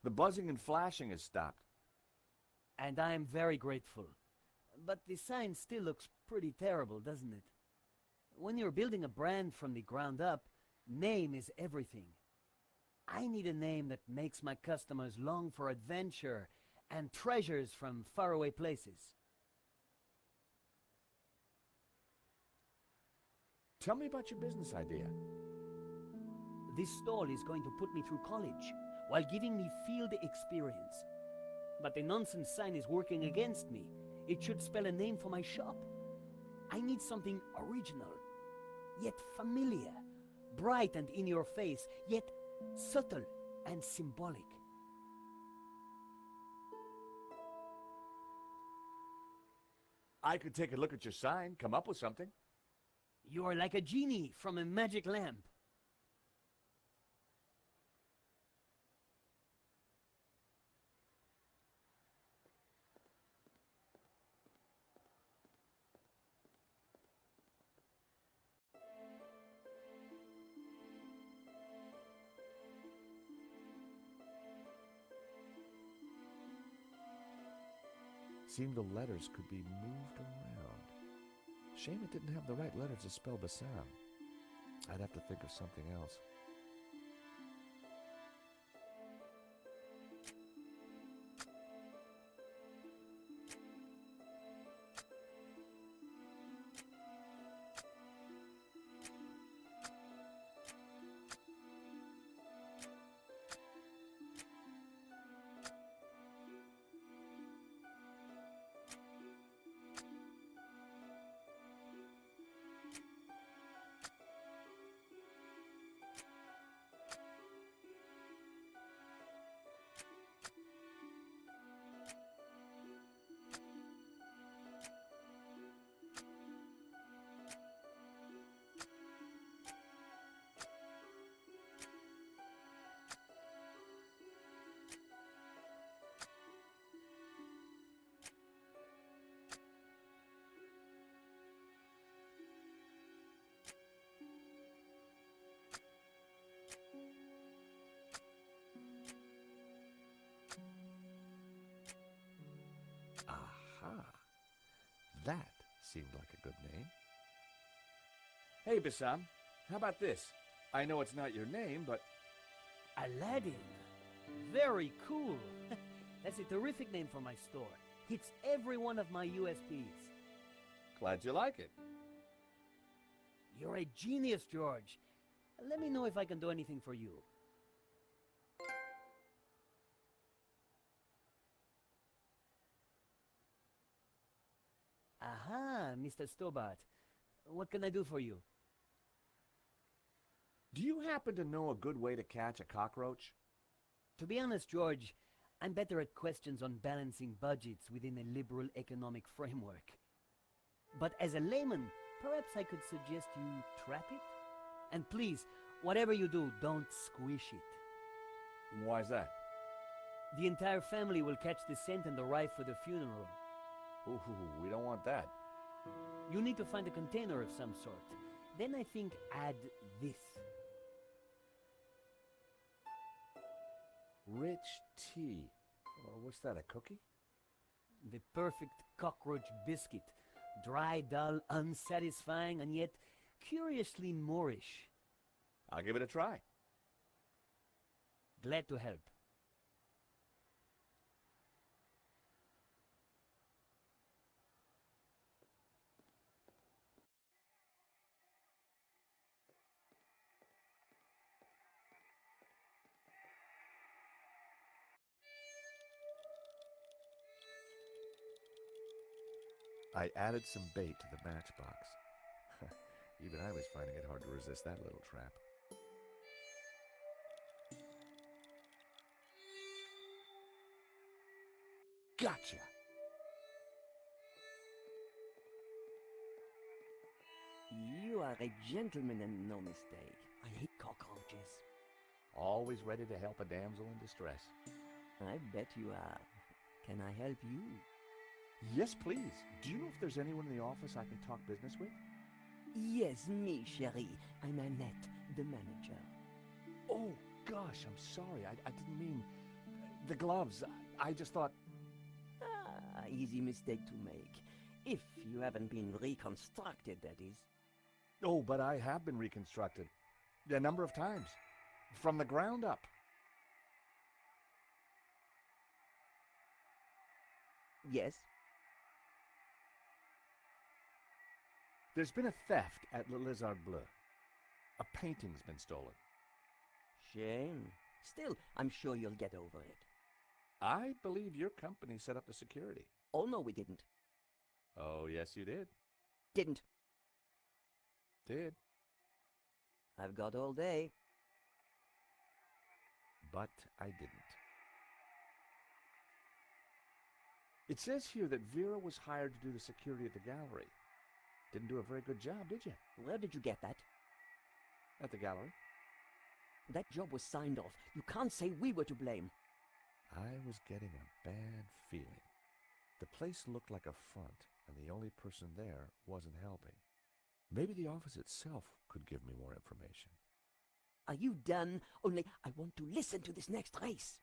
The buzzing and flashing has stopped. And I am very grateful. But the sign still looks pretty terrible, doesn't it? When you're building a brand from the ground up, name is everything. I need a name that makes my customers long for adventure and treasures from faraway places. Tell me about your business idea. This stall is going to put me through college while giving me field experience. But the nonsense sign is working against me. It should spell a name for my shop. I need something original, yet familiar, bright and in your face, yet subtle and symbolic. I could take a look at your sign, come up with something. You are like a genie from a magic lamp. Seemed the letters could be moved around. Shame it didn't have the right letters to spell Bassam. I'd have to think of something else. Aha! That seemed like a good name. Hey, Bassam, how about this? I know it's not your name, but... Aladdin. Very cool. That's a terrific name for my store. Hits every one of my USPs. Glad you like it. You're a genius, George. Let me know if I can do anything for you. Aha, Mr. Stobart. What can I do for you? Do you happen to know a good way to catch a cockroach? To be honest, George, I'm better at questions on balancing budgets within a liberal economic framework. But as a layman, perhaps I could suggest you trap it? And please, whatever you do, don't squish it. Why's that? The entire family will catch the scent and arrive for the funeral. Ooh, we don't want that. You need to find a container of some sort. Then I think add this. Rich tea. What's that, a cookie? The perfect cockroach biscuit. Dry, dull, unsatisfying, and yet curiously Moorish. I'll give it a try. Glad to help. I added some bait to the matchbox. Even I was finding it hard to resist that little trap. Gotcha! You are a gentleman and no mistake. I hate cockroaches. Always ready to help a damsel in distress. I bet you are. Can I help you? Yes, please. Do you know if there's anyone in the office I can talk business with? Yes, me, chérie. I'm Annette, the manager. Oh, gosh, I'm sorry. I didn't mean... The gloves. I just thought... Ah, easy mistake to make. If you haven't been reconstructed, that is. Oh, but I have been reconstructed. A number of times. From the ground up. Yes? There's been a theft at Le Lézard Bleu. A painting's been stolen. Shame. Still, I'm sure you'll get over it. I believe your company set up the security. Oh, no, we didn't. Oh, yes, you did. Didn't. Did. I've got all day. But I didn't. It says here that Vera was hired to do the security at the gallery. Didn't do a very good job, did you? Where did you get that? At the gallery. That job was signed off. You can't say we were to blame. I was getting a bad feeling. The place looked like a front, and the only person there wasn't helping. Maybe the office itself could give me more information. Are you done? Only I want to listen to this next race.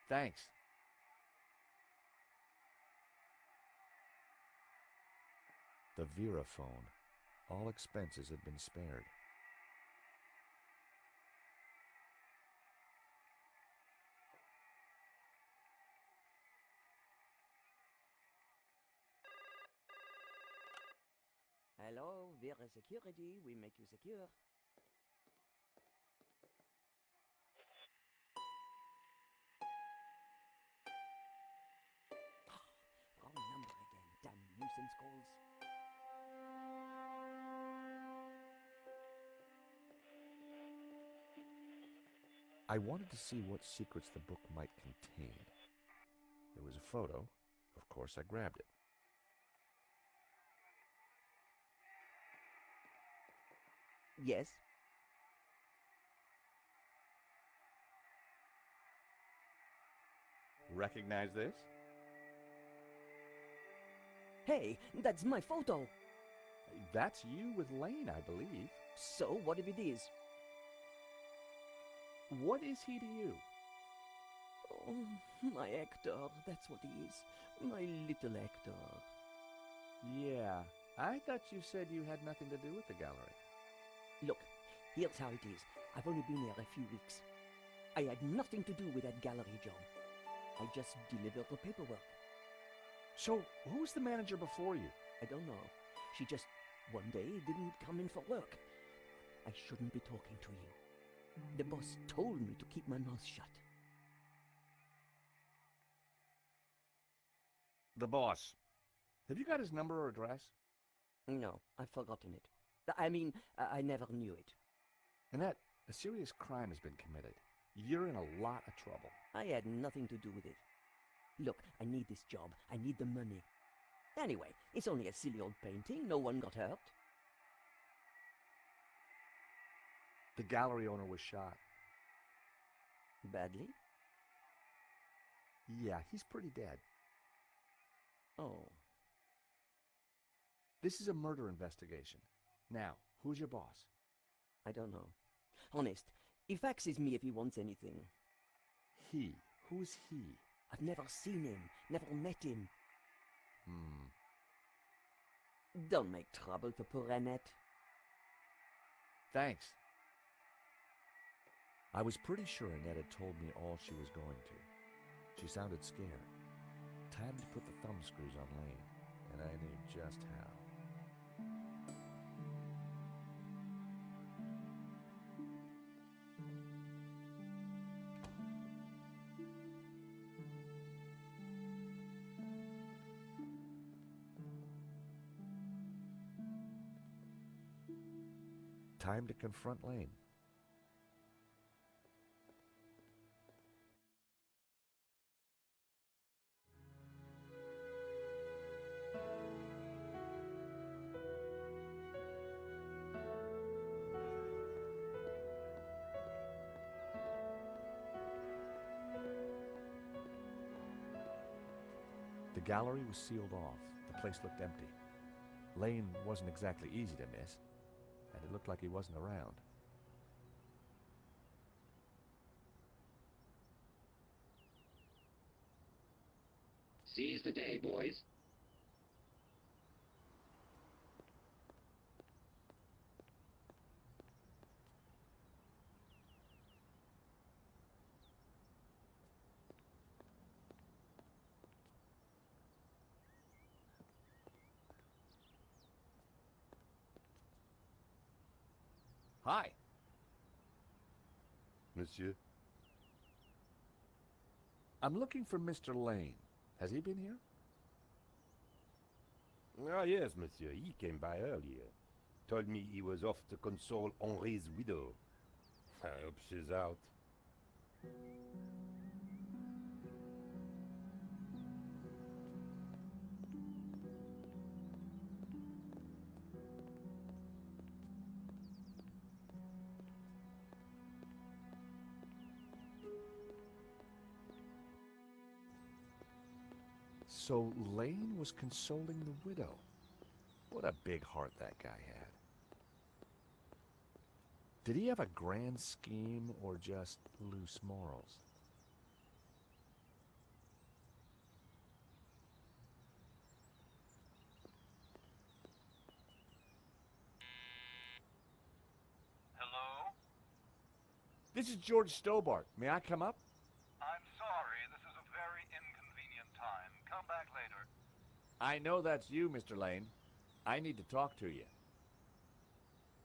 Thanks. The Vera phone. All expenses had been spared. Hello, Vera Security. We make you secure. Wrong number again. Damn nuisance calls. I wanted to see what secrets the book might contain. There was a photo. Of course, I grabbed it. Yes? Recognize this? Hey, that's my photo. That's you with Lane, I believe. So, what if it is? What is he to you? Oh, my Hector, that's what he is. My little Hector. Yeah, I thought you said you had nothing to do with the gallery. Look, here's how it is. I've only been here a few weeks. I had nothing to do with that gallery job. I just delivered the paperwork. So, who was the manager before you? I don't know. She just, one day, didn't come in for work. I shouldn't be talking to you. The boss told me to keep my mouth shut. The boss. Have you got his number or address? No, I've forgotten it. I mean, I never knew it. Annette, a serious crime has been committed. You're in a lot of trouble. I had nothing to do with it. Look, I need this job. I need the money. Anyway, it's only a silly old painting. No one got hurt. The gallery owner was shot. Badly? Yeah, he's pretty dead. Oh. This is a murder investigation. Now, who's your boss? I don't know. Honest, he faxes me if he wants anything. He? Who's he? I've never seen him, never met him. Don't make trouble for poor Annette. Thanks. I was pretty sure Annette had told me all she was going to. She sounded scared. Time to put the thumb screws on Lane, and I knew just how. Time to confront Lane. The gallery was sealed off. The place looked empty. Lane wasn't exactly easy to miss, and it looked like he wasn't around. Seize the day, boys. Hi. Monsieur? I'm looking for Mr. Lane. Has he been here? Ah, yes, monsieur. He came by earlier. Told me he was off to console Henri's widow. I hope she's out. So Lane was consoling the widow. What a big heart that guy had. Did he have a grand scheme or just loose morals? Hello? This is George Stobart. May I come up? I'm sorry, this is a very inconvenient time. Come back later. I know that's you, Mr. Lane. I need to talk to you.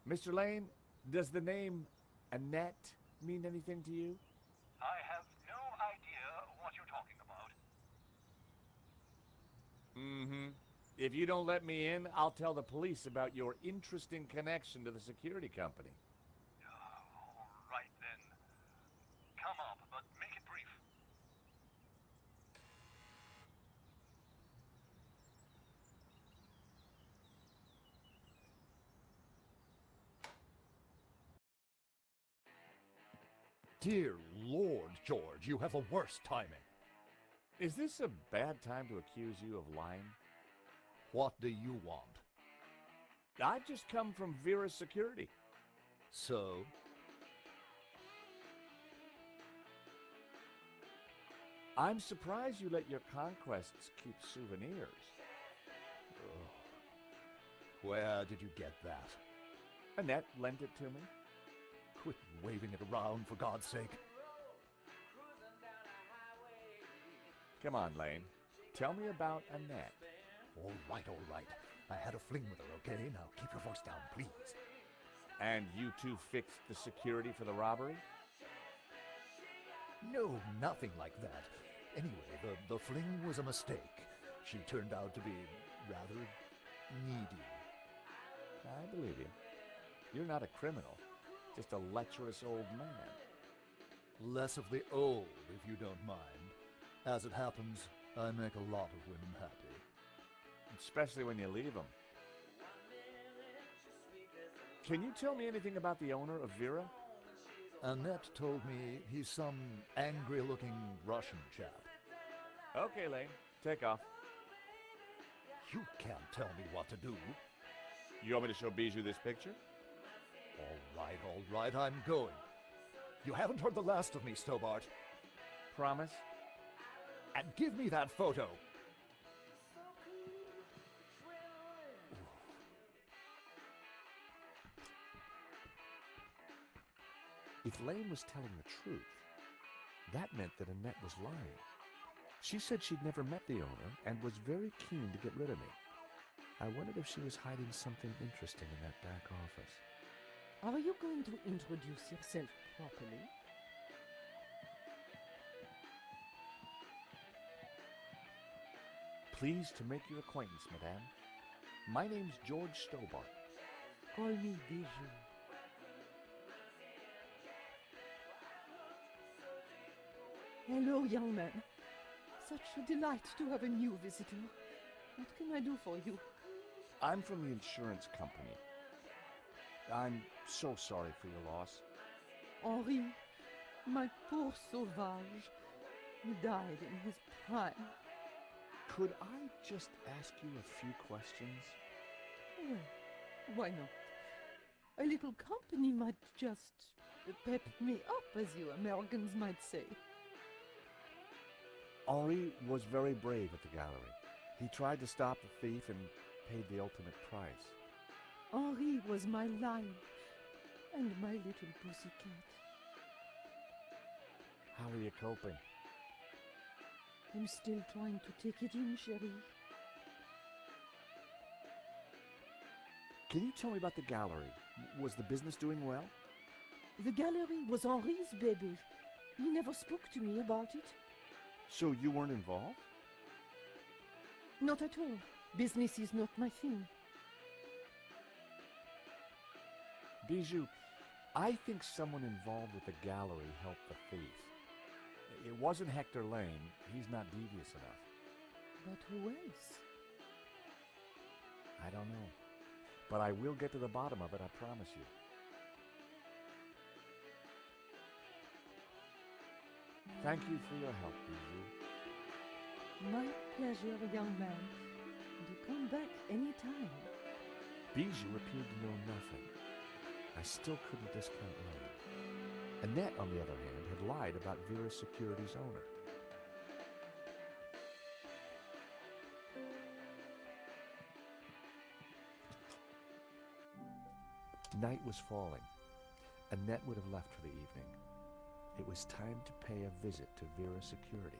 Mr. Lane, does the name Annette mean anything to you? I have no idea what you're talking about. Mm-hmm. If you don't let me in, I'll tell the police about your interesting connection to the security company. All right then. Come up, but make it brief. Dear Lord, George, you have the worst timing. Is this a bad time to accuse you of lying? What do you want? I've just come from Vera's security. So? I'm surprised you let your conquests keep souvenirs. Oh. Where did you get that? Annette lent it to me. Quit waving it around, for God's sake. Come on, Lane. Tell me about Annette. All right, all right. I had a fling with her, okay? Now keep your voice down, please. And you two fixed the security for the robbery? No, nothing like that. Anyway, the fling was a mistake. She turned out to be rather needy. I believe you. You're not a criminal. Just a lecherous old man. Less of the old, if you don't mind. As it happens, I make a lot of women happy. Especially when you leave them. Can you tell me anything about the owner of Vera? Annette told me he's some angry-looking Russian chap. Okay, Lane. Take off. You can't tell me what to do. You want me to show Bijou this picture? All right, I'm going. You haven't heard the last of me, Stobart. Promise? And give me that photo. If Lane was telling the truth, that meant that Annette was lying. She said she'd never met the owner and was very keen to get rid of me. I wondered if she was hiding something interesting in that back office. Are you going to introduce yourself properly? Pleased to make your acquaintance, madame. My name's George Stobart. Call me Bijou. Hello, young man. Such a delight to have a new visitor. What can I do for you? I'm from the insurance company. I'm so sorry for your loss. Henri, my poor sauvage. He died in his prime. Could I just ask you a few questions? Well, why not? A little company might just pep me up, as you Americans might say. Henri was very brave at the gallery. He tried to stop the thief and paid the ultimate price. Henri was my lion and my little pussycat. How are you coping? I'm still trying to take it in, chérie. Can you tell me about the gallery? Was the business doing well? The gallery was Henri's baby. He never spoke to me about it. So you weren't involved? Not at all. Business is not my thing. Bijou, I think someone involved with the gallery helped the thief. It wasn't Hector Lane. He's not devious enough. But who else? I don't know. But I will get to the bottom of it, I promise you. Thank you for your help, Bijou. My pleasure, young man. Do come back any time. Bijou appeared to know nothing. I still couldn't discount Lane. Annette, on the other hand, had lied about Vera Security's owner. Night was falling. Annette would have left for the evening. It was time to pay a visit to Vera Security.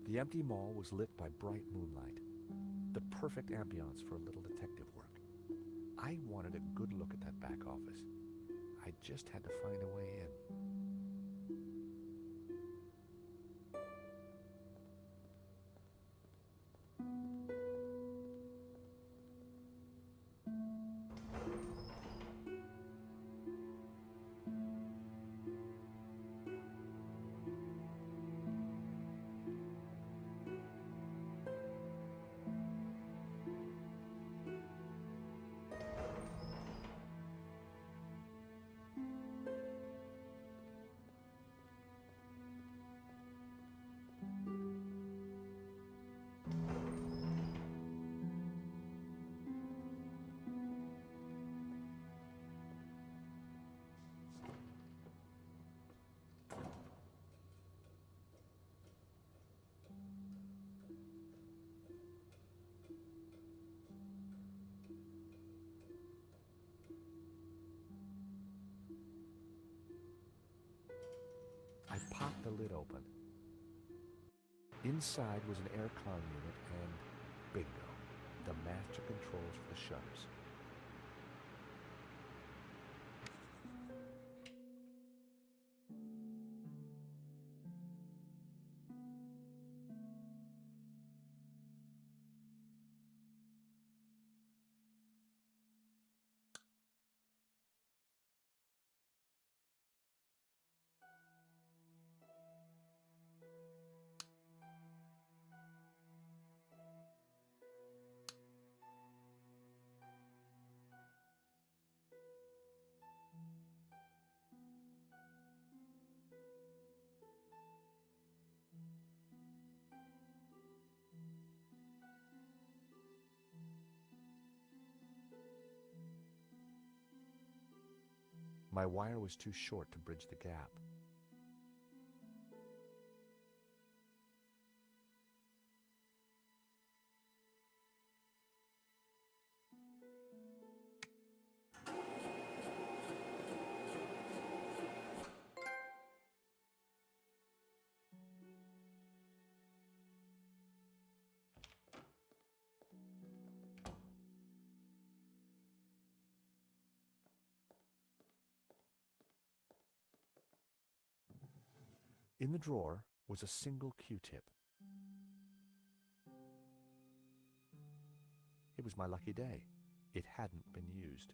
The empty mall was lit by bright moonlight, the perfect ambiance for a little detective work. I wanted a good look at that back office. I just had to find a way in. I popped the lid open. Inside was an aircon unit and bingo, the master controls for the shutters. My wire was too short to bridge the gap. In the drawer was a single Q-tip. It was my lucky day. It hadn't been used.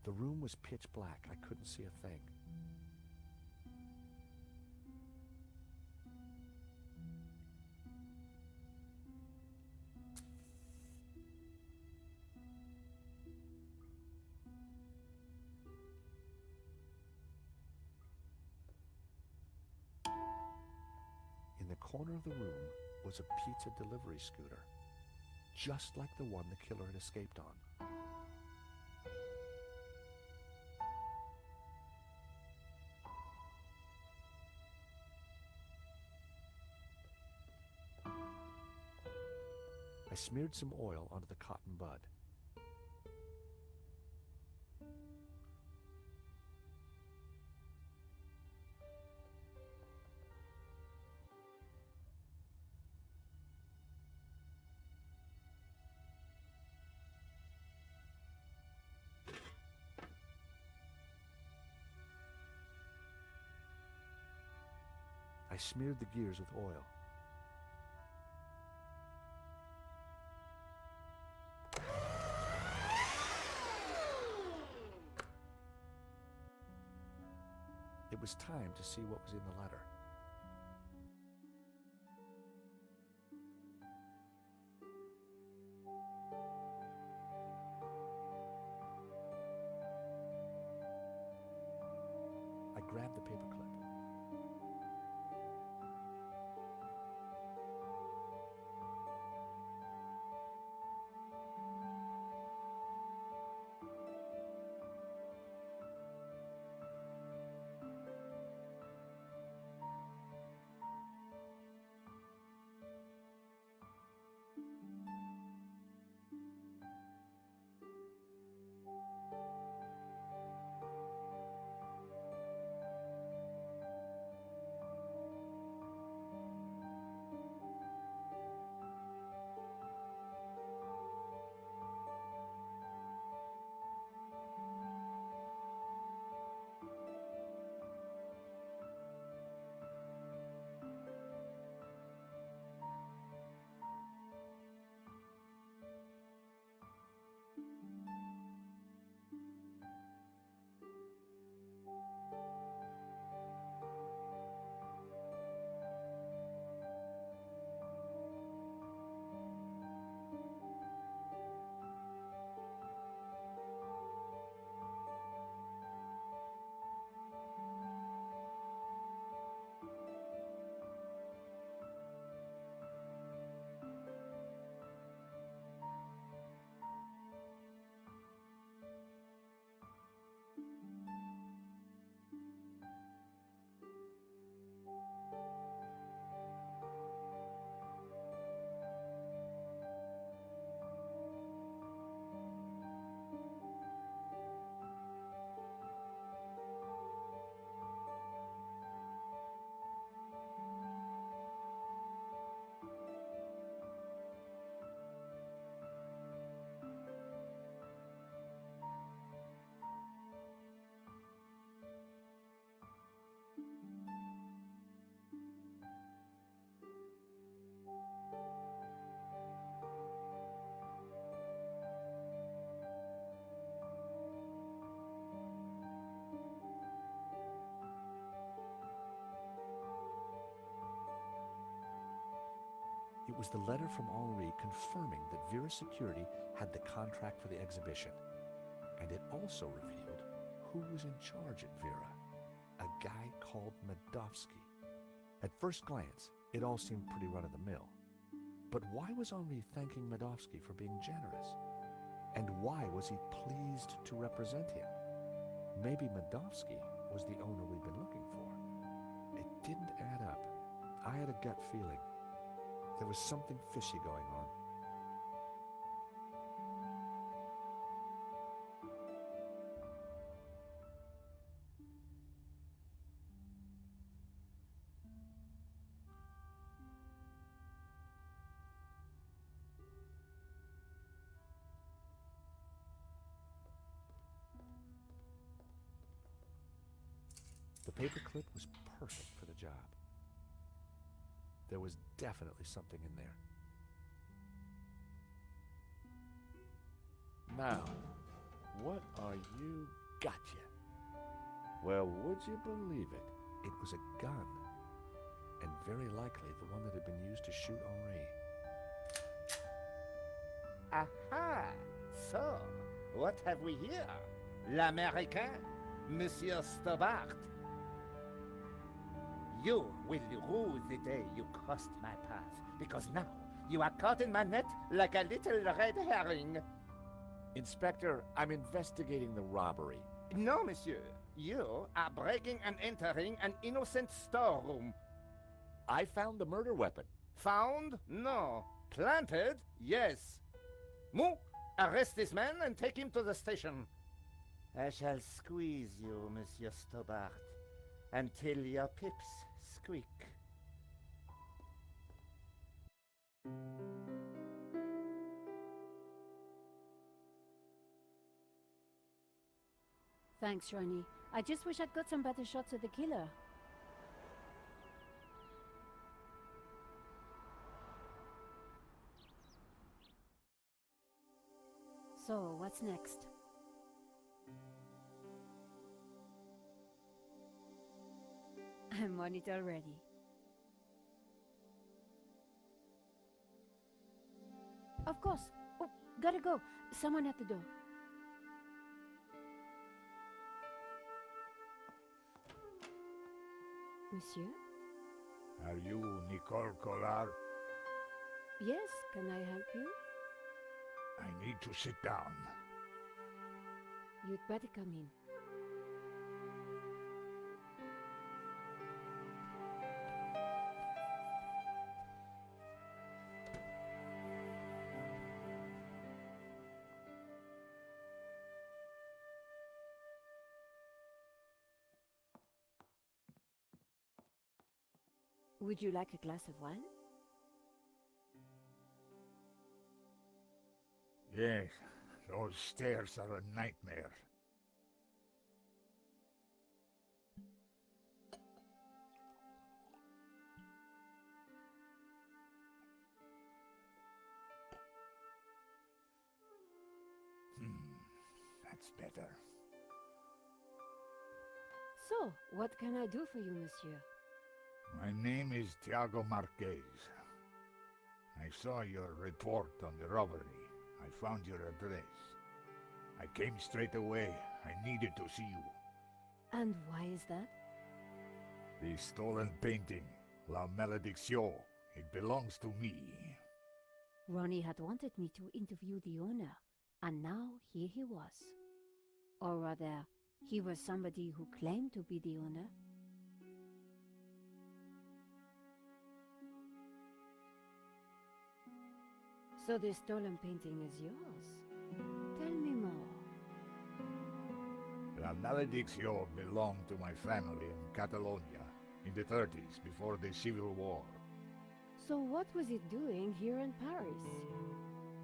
The room was pitch black. I couldn't see a thing. In the corner of the room was a pizza delivery scooter, just like the one the killer had escaped on. I smeared some oil onto the cotton bud. I smeared the gears with oil. It was time to see what was in the letter. I grabbed the paperclip. It was the letter from Henri confirming that Vera Security had the contract for the exhibition. And it also revealed who was in charge at Vera. a guy called Medovsky. At first glance, it all seemed pretty run-of-the-mill. But why was Henri thanking Medovsky for being generous? And why was he pleased to represent him? Maybe Medovsky was the owner we'd been looking for. It didn't add up. I had a gut feeling. There was something fishy going on. The paperclip was perfect for the job. There was definitely something in there. Now, what are you? Gotcha. Well, would you believe it? It was a gun, and very likely the one that had been used to shoot Henri. Aha! So, what have we here? L'Américain, Monsieur Stobart. You will rue the day you crossed my path, because now you are caught in my net like a little red herring. Inspector, I'm investigating the robbery. No, monsieur. You are breaking and entering an innocent storeroom. I found the murder weapon. Found? No. Planted? Yes. Mou, arrest this man and take him to the station. I shall squeeze you, Monsieur Stobart, until your pips squeak. Thanks, Ronnie. I just wish I'd got some better shots of the killer. So, what's next? I'm on it already. Of course. Oh, gotta go. Someone at the door. Monsieur? Are you Nicole Collard? Yes, can I help you? I need to sit down. You'd better come in. Would you like a glass of wine? Yes, those stairs are a nightmare. That's better. So, what can I do for you, monsieur? My name is Tiago Marquez. I saw your report on the robbery. I found your address. I came straight away. I needed to see you. And why is that? The stolen painting, La Malédiction. It belongs to me. Ronnie had wanted me to interview the owner, and now here he was. Or rather, he was somebody who claimed to be the owner. So the stolen painting is yours. Tell me more. La Malédiction belonged to my family in Catalonia in the 30s, before the Civil War. So what was it doing here in Paris?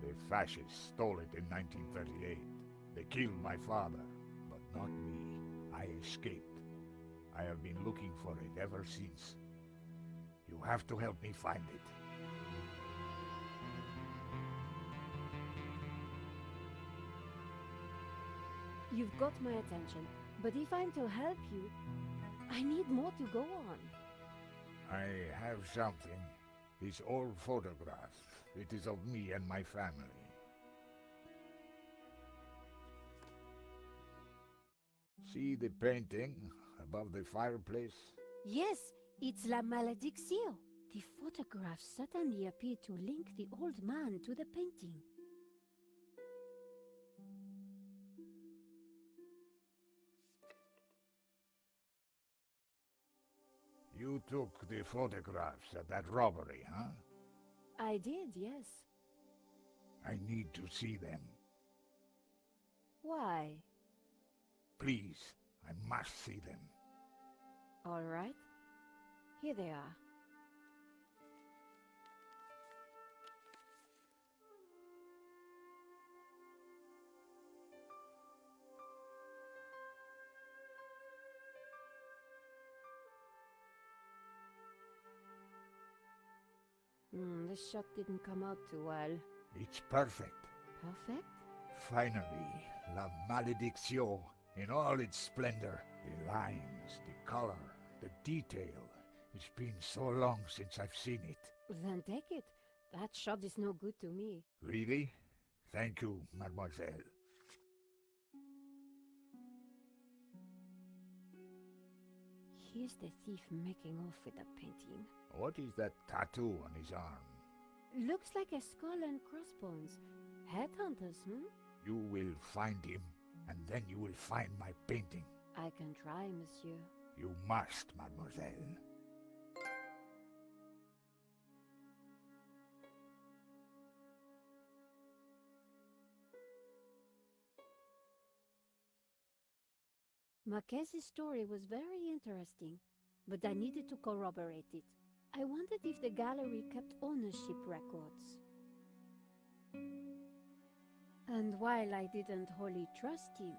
The fascists stole it in 1938. They killed my father, but not me. I escaped. I have been looking for it ever since. You have to help me find it. You've got my attention, but if I'm to help you, I need more to go on. I have something. This old photograph. It is of me and my family. See the painting? above the fireplace? Yes, it's La Malédiction. The photograph suddenly appeared to link the old man to the painting. You took the photographs at that robbery, huh? I did, yes. I need to see them. Why? Please, I must see them. All right. Here they are. The shot didn't come out too well. It's perfect. Perfect? Finally, La Malédiction in all its splendor. The lines, the color, the detail. It's been so long since I've seen it. Then take it. That shot is no good to me. Really? Thank you, mademoiselle. Here's the thief making off with the painting. What is that tattoo on his arm? Looks like a skull and crossbones. Headhunters, You will find him, and then you will find my painting. I can try, monsieur. You must, mademoiselle. Marquez's story was very interesting, but I needed to corroborate it. I wondered if the gallery kept ownership records. And while I didn't wholly trust him,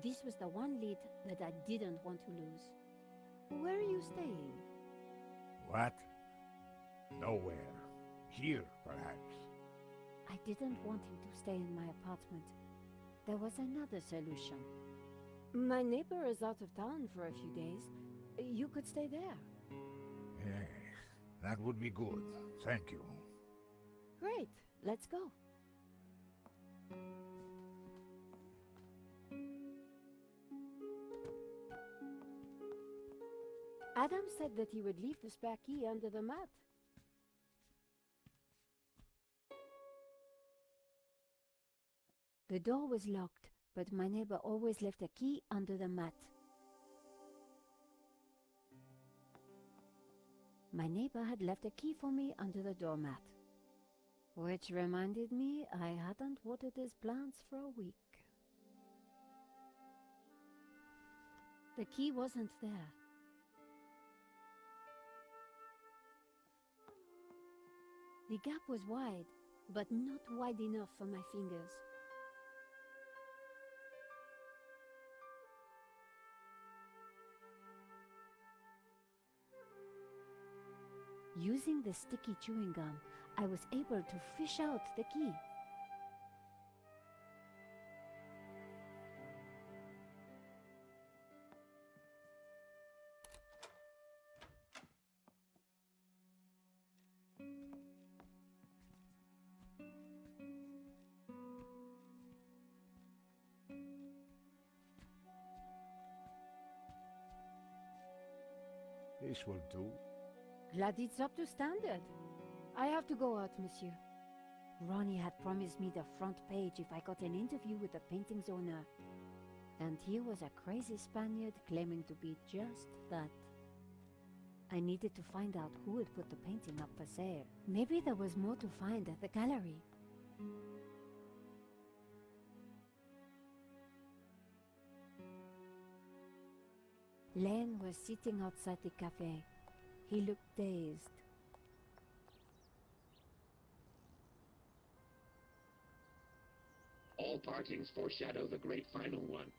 this was the one lead that I didn't want to lose. Where are you staying? What? Nowhere. Here, perhaps. I didn't want him to stay in my apartment. There was another solution. My neighbor is out of town for a few days. You could stay there. Yes, that would be good. Thank you. Great. Let's go. Adam said that he would leave the spare key under the mat. The door was locked, but my neighbor always left a key under the mat. My neighbor had left a key for me under the doormat, which reminded me I hadn't watered his plants for a week. The key wasn't there. The gap was wide, but not wide enough for my fingers. Using the sticky chewing gum, I was able to fish out the key. This will do. Glad it's up to standard. I have to go out, monsieur. Ronnie had promised me the front page if I got an interview with the painting's owner. And here was a crazy Spaniard claiming to be just that. I needed to find out who had put the painting up for sale. Maybe there was more to find at the gallery. Len was sitting outside the cafe. He looked dazed. All partings foreshadow the great final one.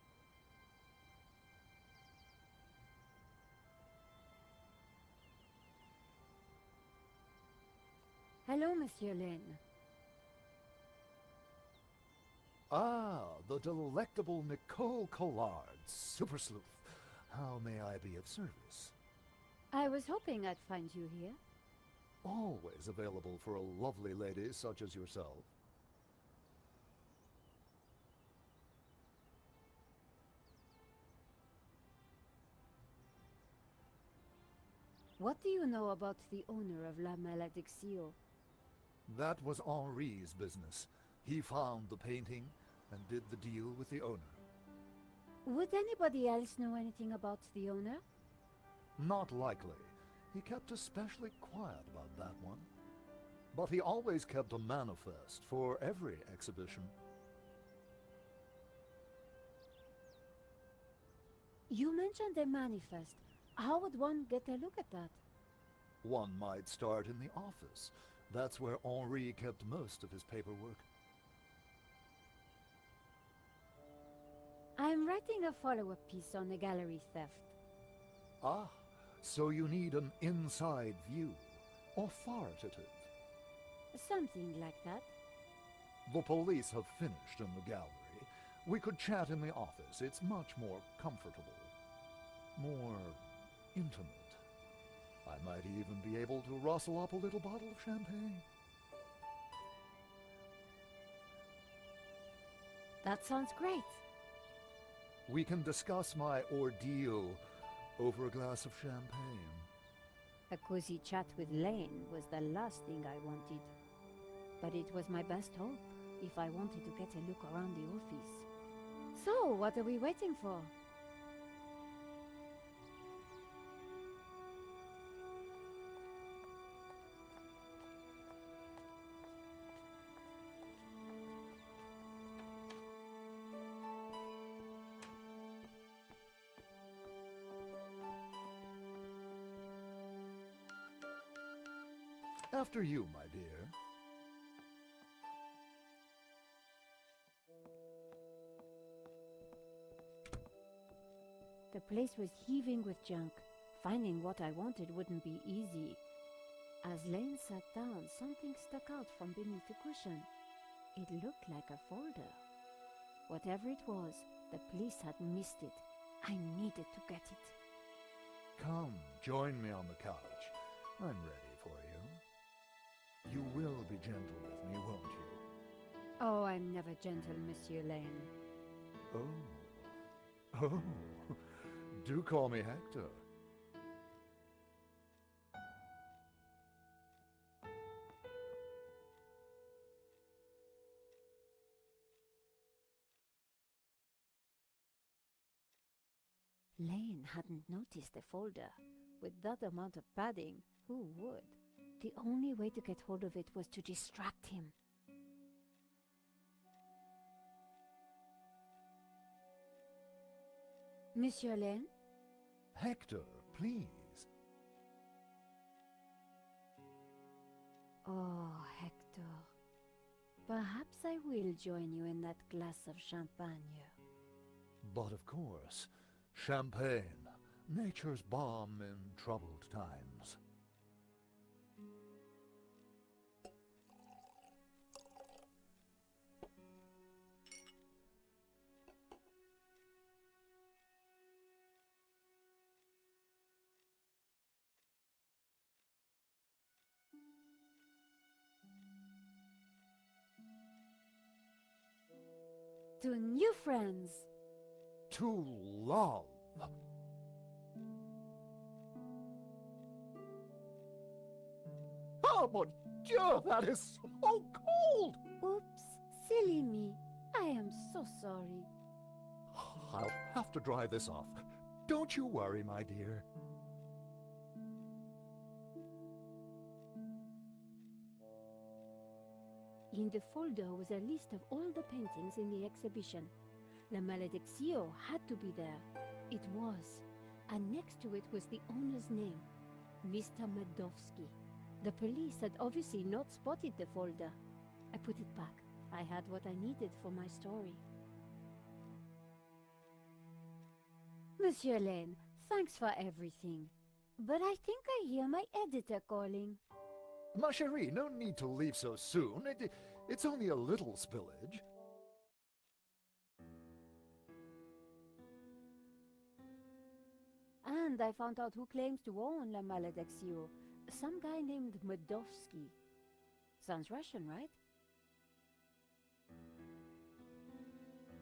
Hello, Monsieur Len. Ah, the delectable Nicole Collard, super sleuth. How may I be of service? I was hoping I'd find you here. Always available for a lovely lady such as yourself. What do you know about the owner of La Malédiction? That was Henri's business. He found the painting and did the deal with the owner. Would anybody else know anything about the owner? Not likely. He kept especially quiet about that one. But he always kept a manifest for every exhibition. You mentioned a manifest. How would one get a look at that? One might start in the office. That's where Henri kept most of his paperwork. I'm writing a follow-up piece on the gallery theft. Ah, so you need an inside view. Authoritative. Something like that. The police have finished in the gallery. We could chat in the office. It's much more comfortable. More intimate. I might even be able to rustle up a little bottle of champagne. That sounds great. We can discuss my ordeal over a glass of champagne. A cozy chat with Lane was the last thing I wanted. But it was my best hope if I wanted to get a look around the office. So, what are we waiting for? After you, my dear. The place was heaving with junk. Finding what I wanted wouldn't be easy. As Lane sat down, something stuck out from beneath the cushion. It looked like a folder. Whatever it was, the police had missed it. I needed to get it. Come, join me on the couch. I'm ready for you. You will be gentle with me, won't you? Oh, I'm never gentle, Monsieur Lane. Oh. Do call me Hector. Lane hadn't noticed the folder. With that amount of padding, who would? The only way to get hold of it was to distract him. Monsieur Lane? Hector, please. Oh, Hector. Perhaps I will join you in that glass of champagne. But of course, champagne, nature's balm in troubled times. To new friends. To love. Oh, mon Dieu, that is so cold! Oops, silly me. I am so sorry. I'll have to dry this off. Don't you worry, my dear. In the folder was a list of all the paintings in the exhibition. La Malédiction had to be there. It was. And next to it was the owner's name, Mr. Medovsky. The police had obviously not spotted the folder. I put it back. I had what I needed for my story. Monsieur Lane, thanks for everything. But I think I hear my editor calling. Ma chérie, no need to leave so soon. It's only a little spillage. And I found out who claims to own La Malédiction. Some guy named Medovsky. Sounds Russian, right?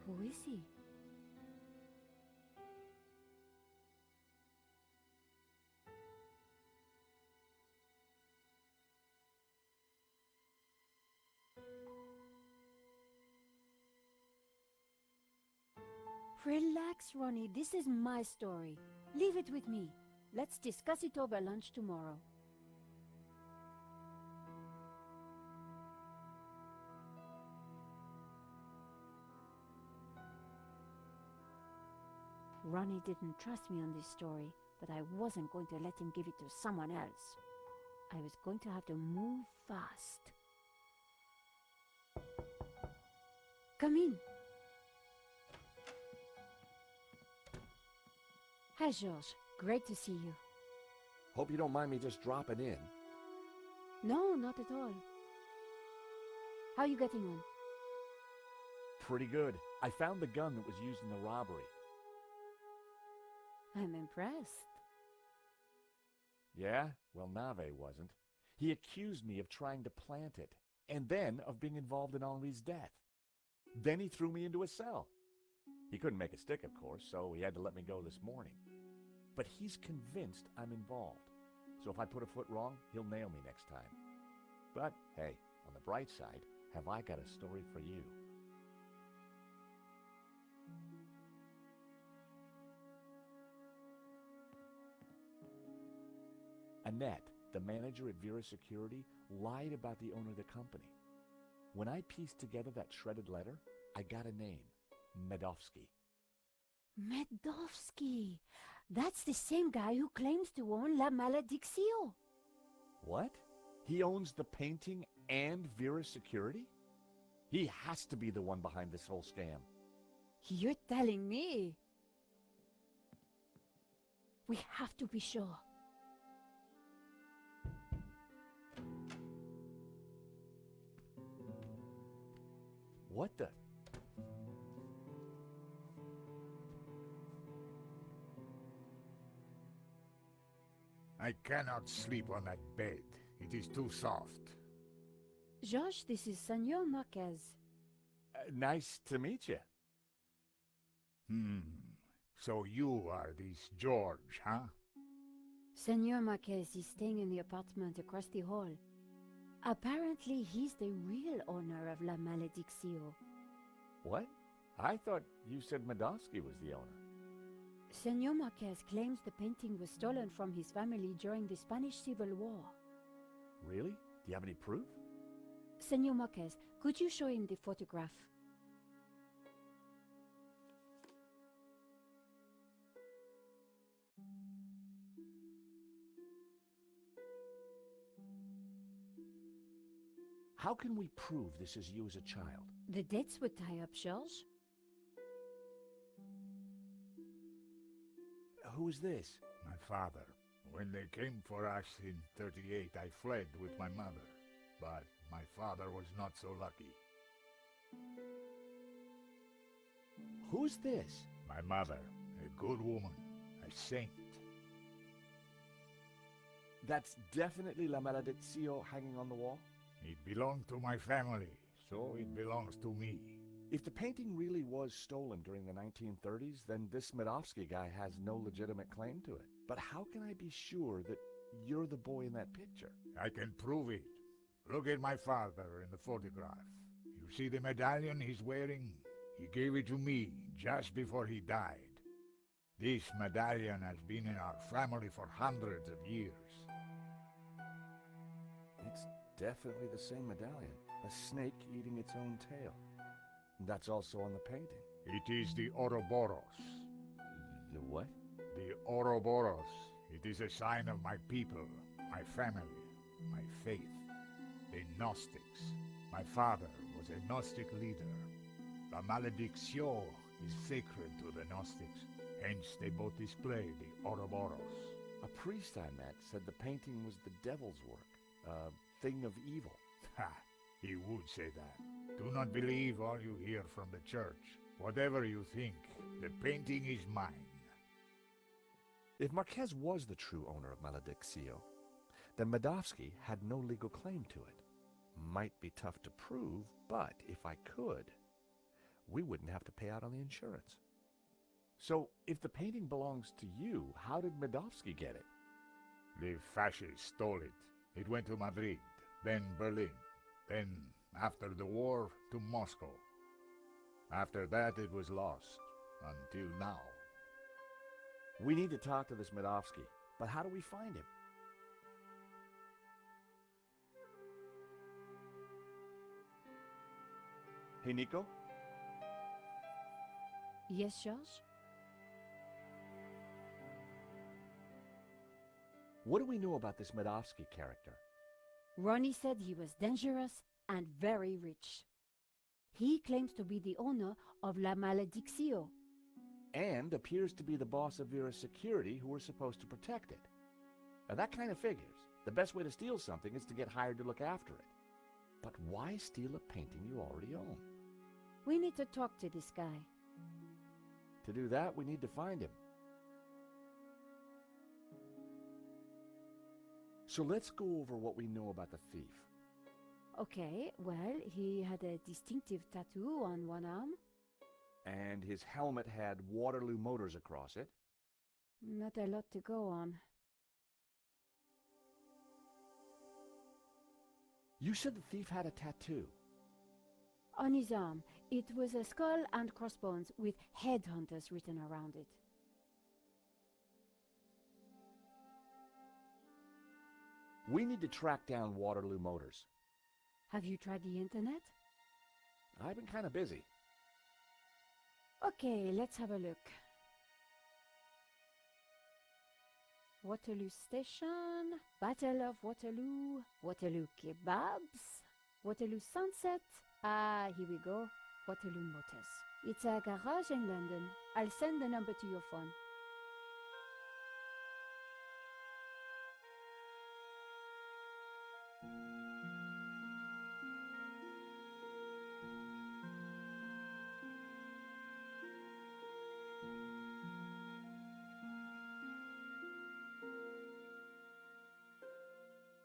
Who is he? Relax, Ronnie. This is my story. Leave it with me. Let's discuss it over lunch tomorrow. Ronnie didn't trust me on this story, but I wasn't going to let him give it to someone else. I was going to have to move fast. Come in. Hi, Georges. Great to see you. Hope you don't mind me just dropping in. No, not at all. How are you getting on? Pretty good. I found the gun that was used in the robbery. I'm impressed. Yeah? Well, Nave wasn't. He accused me of trying to plant it, and then of being involved in Henri's death. Then he threw me into a cell. He couldn't make a stick, of course, so he had to let me go this morning. But he's convinced I'm involved. So if I put a foot wrong, he'll nail me next time. But, hey, on the bright side, have I got a story for you. Annette, the manager at Vera Security, lied about the owner of the company. When I pieced together that shredded letter, I got a name, Medovsky. Medovsky! That's the same guy who claims to own La Malediccio. What? He owns the painting and Vera Security? He has to be the one behind this whole scam. You're telling me? We have to be sure. What the? I cannot sleep on that bed. It is too soft. Georges, this is Senor Marquez. Nice to meet you. So you are this George, huh? Senor Marquez is staying in the apartment across the hall. Apparently, he's the real owner of La Malediccio. What? I thought you said Medovsky was the owner. Senor Marquez claims the painting was stolen from his family during the Spanish Civil War. Really? Do you have any proof? Senor Marquez, could you show him the photograph? How can we prove this is you as a child? The dates would tie up, Georges. Who is this? My father. When they came for us in 38, I fled with my mother. But my father was not so lucky. Who's this? My mother, a good woman, a saint. That's definitely La Malediccio hanging on the wall? It belonged to my family, so it belongs to me. If the painting really was stolen during the 1930s, then this Medovsky guy has no legitimate claim to it. But how can I be sure that you're the boy in that picture? I can prove it. Look at my father in the photograph. You see the medallion he's wearing? He gave it to me just before he died. This medallion has been in our family for hundreds of years. It's definitely the same medallion. A snake eating its own tail. That's also on the painting. It is the Ouroboros. The what? The Ouroboros. It is a sign of my people, my family, my faith. The Gnostics. My father was a Gnostic leader. La Malediccio is sacred to the Gnostics. Hence they both display the Ouroboros. A priest I met said the painting was the devil's work. A thing of evil. Ha! He would say that. Do not believe all you hear from the church. Whatever you think, the painting is mine. If Marquez was the true owner of Malediccio, then Medovsky had no legal claim to it. Might be tough to prove, but if I could, we wouldn't have to pay out on the insurance. So, if the painting belongs to you, how did Medovsky get it? The fascists stole it. It went to Madrid, then Berlin, then, after the war, to Moscow. After that it was lost, Until now. We need to talk to this Medovsky, but how do we find him? Hey, Nico? Yes, George? What do we know about this Medovsky character? Ronnie said he was dangerous and very rich. He claims to be the owner of La Malediccio. And appears to be the boss of Vera's security who are supposed to protect it. Now that kind of figures. The best way to steal something is to get hired to look after it. But why steal a painting you already own? We need to talk to this guy. To do that, we need to find him. So let's go over what we know about the thief. Okay, well, he had a distinctive tattoo on one arm. And his helmet had Waterloo Motors across it. Not a lot to go on. You said the thief had a tattoo. On his arm, it was a skull and crossbones with headhunters written around it. We need to track down Waterloo Motors. Have you tried the internet? I've been kind of busy. Okay, let's have a look. Waterloo Station, Battle of Waterloo, Waterloo Kebabs, Waterloo Sunset. Ah, here we go. Waterloo Motors. It's a garage in London. I'll send the number to your phone.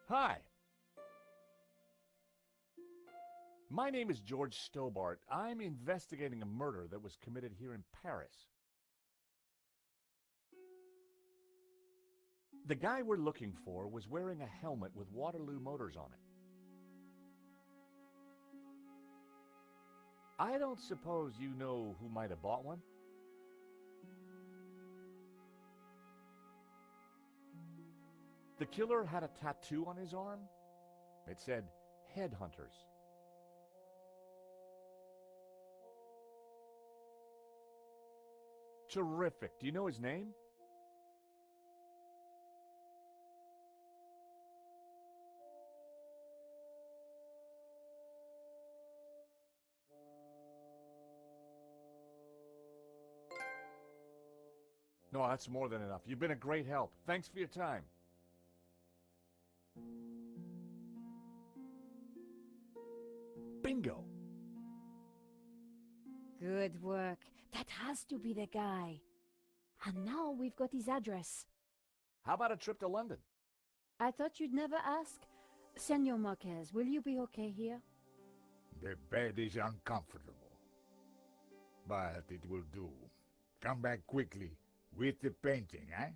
Hi. My name is George Stobart. I'm investigating a murder that was committed here in Paris. The guy we're looking for was wearing a helmet with Waterloo Motors on it. I don't suppose you know who might have bought one? The killer had a tattoo on his arm. It said, Headhunters. Terrific. Do you know his name? No, that's more than enough. You've been a great help. Thanks for your time. Bingo! Good work. That has to be the guy. And now we've got his address. How about a trip to London? I thought you'd never ask. Senor Marquez, will you be okay here? The bed is uncomfortable. But it will do. Come back quickly with the painting, eh?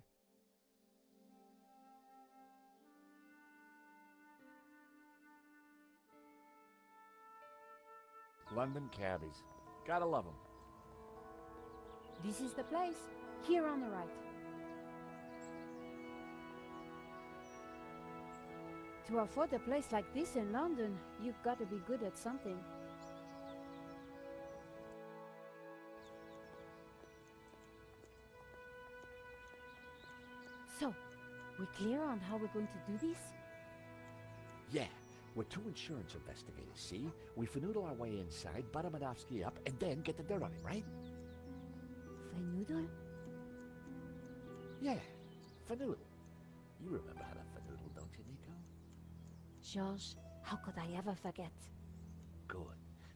London cabbies. Gotta love them. This is the place. Here on the right. To afford a place like this in London, you've got to be good at something. So, we clear on how we're going to do this? Yeah, we're two insurance investigators, see? We finagle our way inside, butter Medovsky up, and then get the dirt on him, right? Finagle? Yeah, finagle. You remember how to finagle, don't you, Nico? George, how could I ever forget? Good,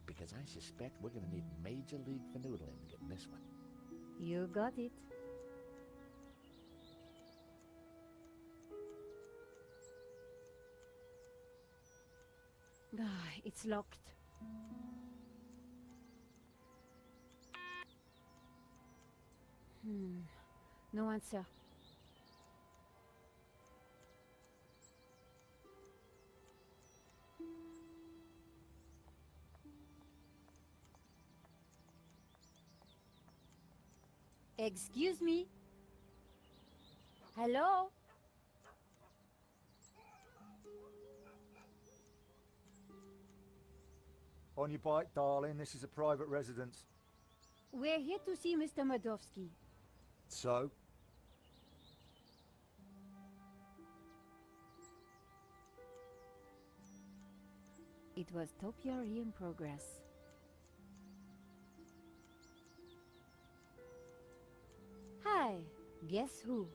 because I suspect we're gonna need Major League Fanoodling to get in this one. You got it. Ah, it's locked. No answer. Excuse me? Hello? On your bike, darling. This is a private residence. We're here to see Mr. Madovsky. So? It was topiary in progress. Hi, guess who?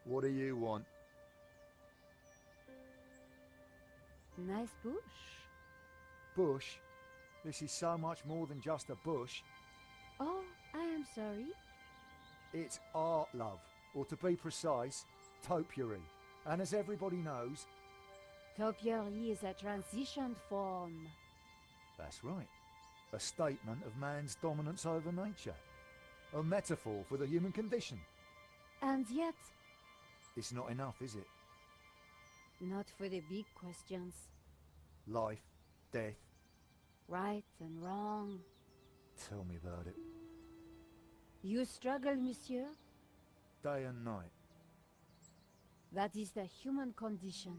What do you want? Nice bush. Bush? This is so much more than just a bush. Oh, I am sorry. It's art, love. Or to be precise, topiary. And as everybody knows... Topiary is a transition form. That's right. A statement of man's dominance over nature. A metaphor for the human condition. And yet... It's not enough, is it? Not for the big questions. Life, death. Right and wrong. Tell me about it. You struggle, monsieur? Day and night. That is the human condition.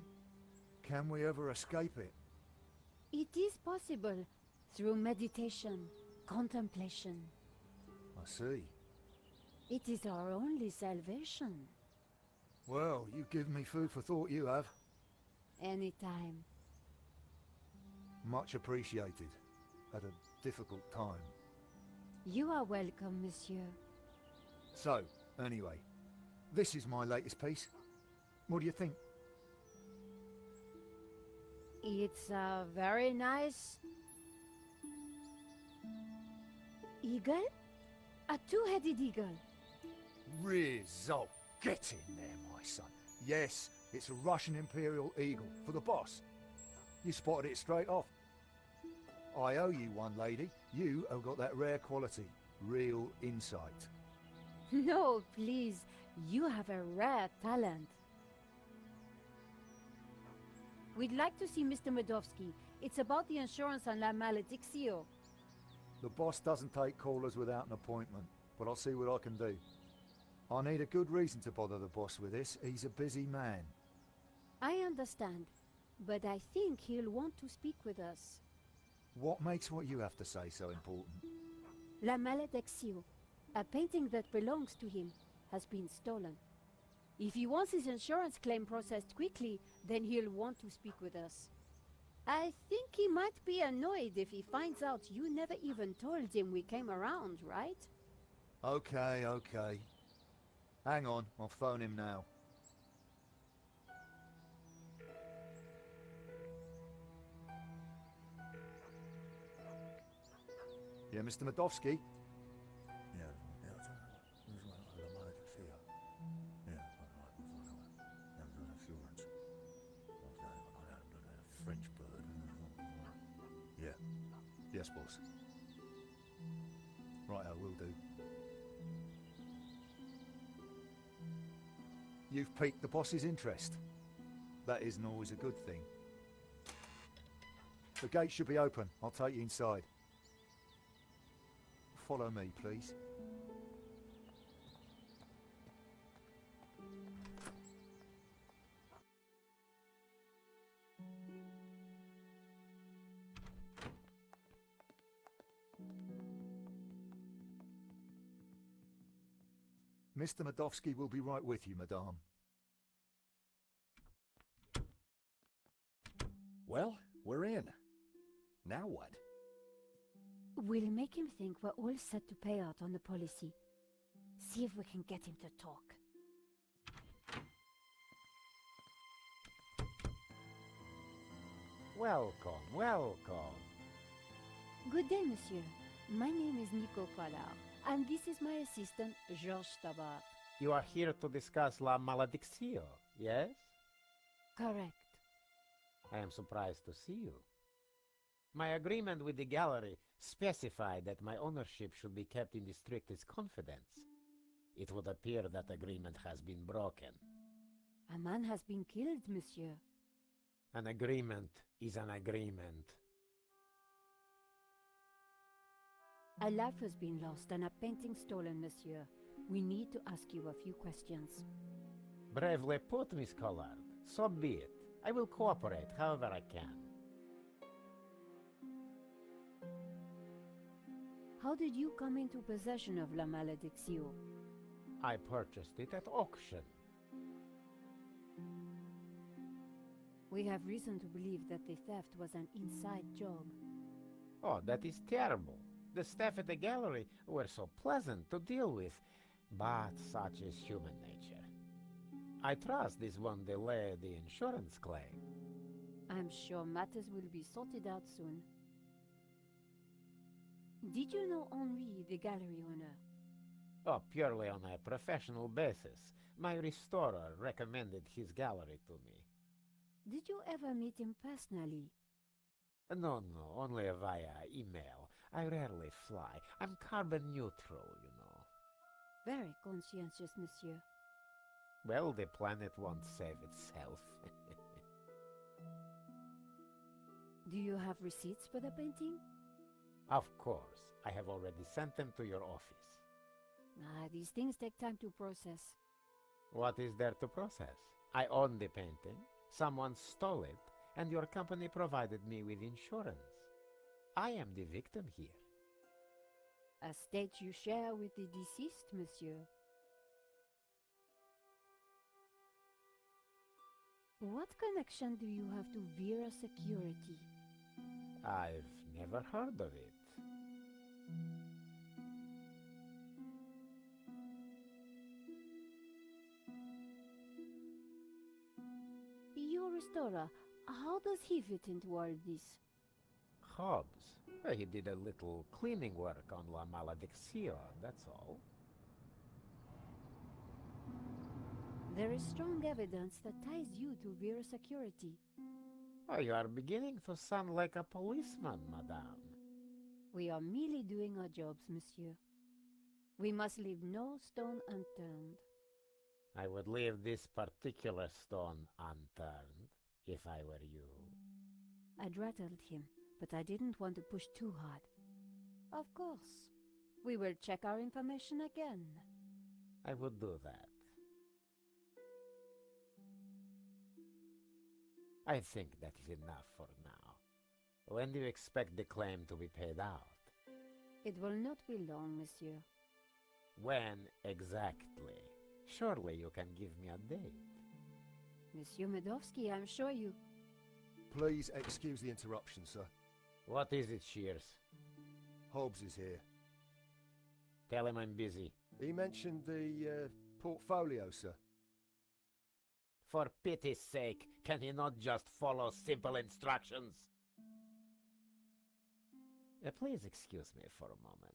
Can we ever escape it? It is possible through meditation, contemplation. I see. It is our only salvation. Well, you give me food for thought, you have. Anytime. Much appreciated. At a difficult time. You are welcome, monsieur. So, anyway, this is my latest piece. What do you think? It's a very nice... eagle? A two-headed eagle. Result. Get in there, my son. Yes, it's a Russian Imperial Eagle for the boss. You spotted it straight off. I owe you one, lady. You have got that rare quality. Real insight. No, please. You have a rare talent. We'd like to see Mr. Madovsky. It's about the insurance on La Maledictio. The boss doesn't take callers without an appointment, but I'll see what I can do. I need a good reason to bother the boss with this. He's a busy man. I understand, but I think he'll want to speak with us. What makes what you have to say so important? La Maledictio, a painting that belongs to him, has been stolen. If he wants his insurance claim processed quickly, then he'll want to speak with us. I think he might be annoyed if he finds out you never even told him we came around, right? Okay, okay. Hang on, I'll phone him now. Yeah, Mr. Madovsky? French bird. Yeah. Yes, boss. Right, I will do. You've piqued the boss's interest. That isn't always a good thing. The gate should be open. I'll take you inside. Follow me, please. Mr. Madovsky will be right with you, madame. Well, we're in. Now what? We'll make him think we're all set to pay out on the policy. See if we can get him to talk. Welcome, welcome. Good day, monsieur. My name is Nico Collard, and this is my assistant, Georges Tabar. You are here to discuss La Maledictio, yes? Correct. I am surprised to see you. My agreement with the gallery specified that my ownership should be kept in the strictest confidence. It would appear that agreement has been broken. A man has been killed, monsieur. An agreement is an agreement. A life has been lost and a painting stolen, monsieur. We need to ask you a few questions. Bravely put, Miss Collard. So be it. I will cooperate however I can. How did you come into possession of La Malédiction? I purchased it at auction. We have reason to believe that the theft was an inside job. Oh, that is terrible. The staff at the gallery were so pleasant to deal with, but such is human nature. I trust this won't delay the insurance claim. I'm sure matters will be sorted out soon. Did you know Henri, the gallery owner? Oh, purely on a professional basis. My restorer recommended his gallery to me. Did you ever meet him personally? No, only via email. I rarely fly. I'm carbon neutral, you know. Very conscientious, monsieur. Well, the planet won't save itself. Do you have receipts for the painting? Of course. I have already sent them to your office. These things take time to process. What is there to process? I own the painting. Someone stole it, and your company provided me with insurance. I am the victim here. A state you share with the deceased, monsieur. What connection do you have to Vera Security? I've never heard of it. Your restorer, how does he fit into all this? Hobbs. He did a little cleaning work on La Malédiction, that's all. There is strong evidence that ties you to Vera Security. Oh, you are beginning to sound like a policeman, madame. We are merely doing our jobs, monsieur. We must leave no stone unturned. I would leave this particular stone unturned, if I were you. I'd rattled him, but I didn't want to push too hard. Of course. We will check our information again. I would do that. I think that is enough for now. When do you expect the claim to be paid out? It will not be long, monsieur. When exactly? Surely you can give me a date. Monsieur Medovsky, I'm sure you... Please excuse the interruption, sir. What is it, Shears? Hobbs is here. Tell him I'm busy. He mentioned the portfolio, sir. For pity's sake, can he not just follow simple instructions? Please excuse me for a moment.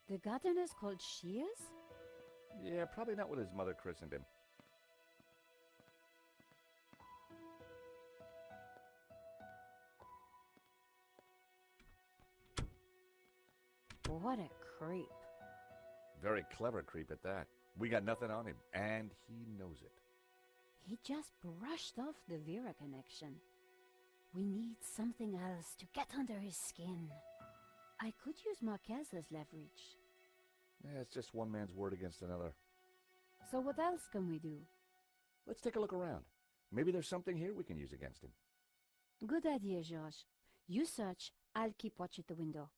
The gardener's called Shears? Yeah, probably not what his mother christened him. What a creep. Very clever creep at that. We got nothing on him, and he knows it. He just brushed off the Vera connection. We need something else to get under his skin. I could use Marquez as leverage. Yeah, it's just one man's word against another. So what else can we do? Let's take a look around. Maybe there's something here we can use against him. Good idea, George. You search, I'll keep watch at the window.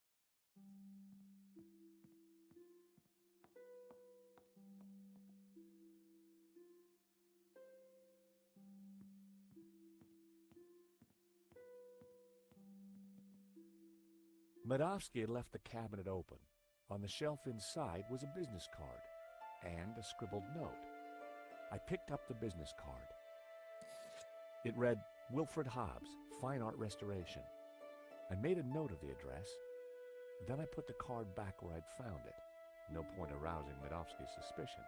Medovsky had left the cabinet open. On the shelf inside was a business card and a scribbled note. I picked up the business card. It read, Wilfred Hobbs, Fine Art Restoration. I made a note of the address. Then I put the card back where I'd found it. No point arousing Medovsky's suspicions.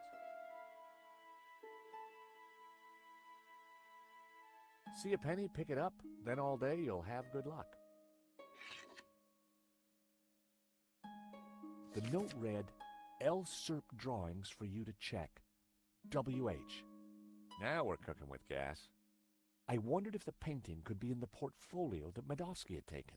See a penny, pick it up, then all day you'll have good luck. The note read, L. Serp drawings for you to check. W.H. Now we're cooking with gas. I wondered if the painting could be in the portfolio that Medovsky had taken.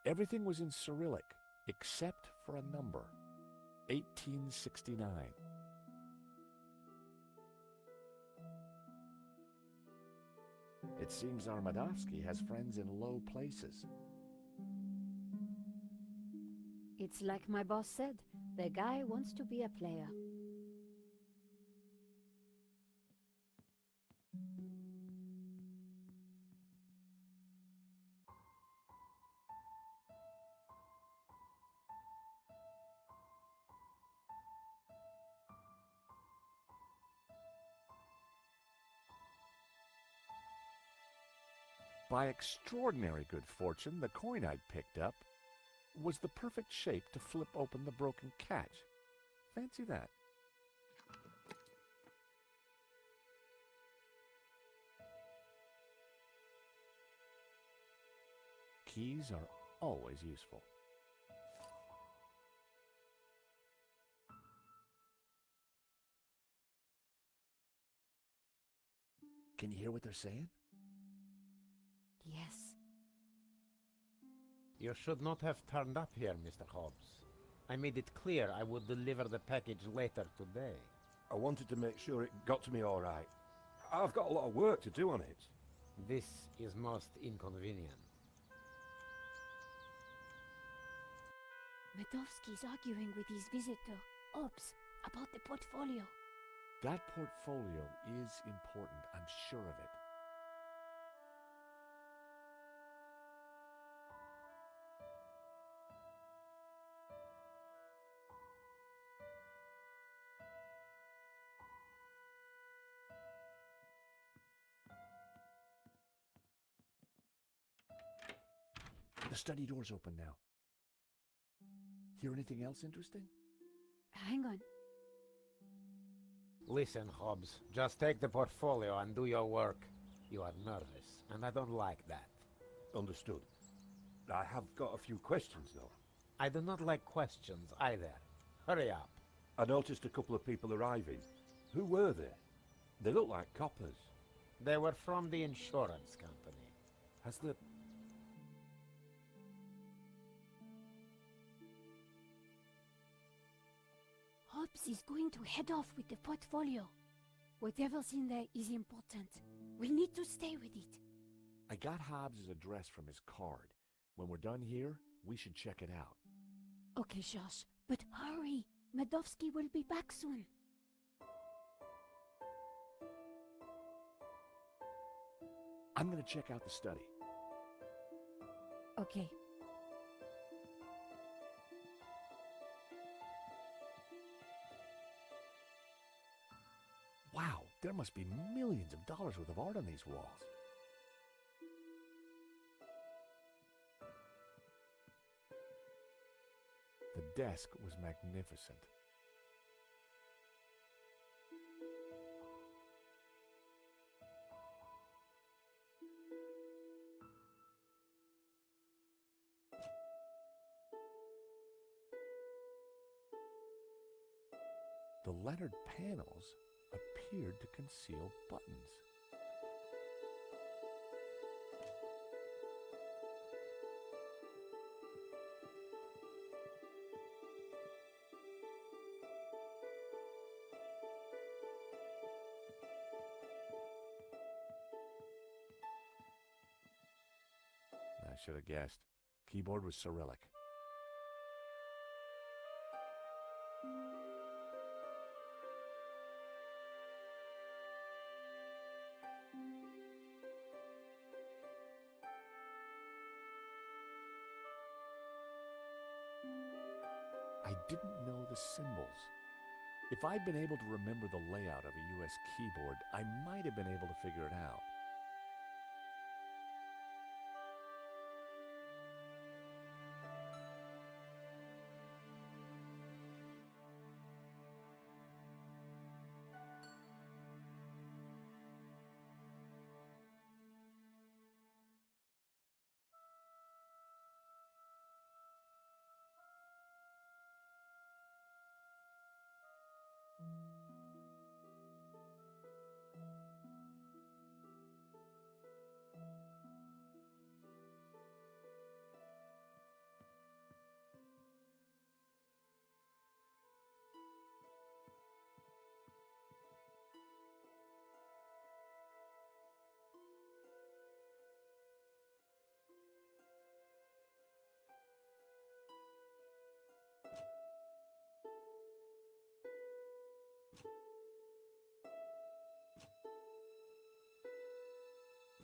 Everything was in Cyrillic, except for a number, 1869. It seems our Medovsky has friends in low places. It's like my boss said, the guy wants to be a player. By extraordinary good fortune, the coin I'd picked up was the perfect shape to flip open the broken catch. Fancy that. Keys are always useful. Can you hear what they're saying? Yes. You should not have turned up here, Mr. Hobbs. I made it clear I would deliver the package later today. I wanted to make sure it got to me all right. I've got a lot of work to do on it. This is most inconvenient. Medovsky's arguing with his visitor, Hobbs, about the portfolio. That portfolio is important, I'm sure of it. The study door's open now. Hear anything else interesting? Hang on. Listen, Hobbs, just take the portfolio and do your work. You are nervous, and I don't like that. Understood. I have got a few questions, though. I do not like questions either. Hurry up. I noticed a couple of people arriving. Who were they? They look like coppers. They were from the insurance company. Has the... Hobbs is going to head off with the portfolio. Whatever's in there is important. We need to stay with it. I got Hobbs' address from his card. When we're done here, we should check it out. Okay, Josh, but hurry. Medovsky will be back soon. I'm gonna check out the study. Okay. Wow, there must be millions of dollars worth of art on these walls. The desk was magnificent. The lettered panels appeared to conceal buttons. I should have guessed. Keyboard was Cyrillic. I didn't know the symbols. If I'd been able to remember the layout of a US keyboard, I might have been able to figure it out.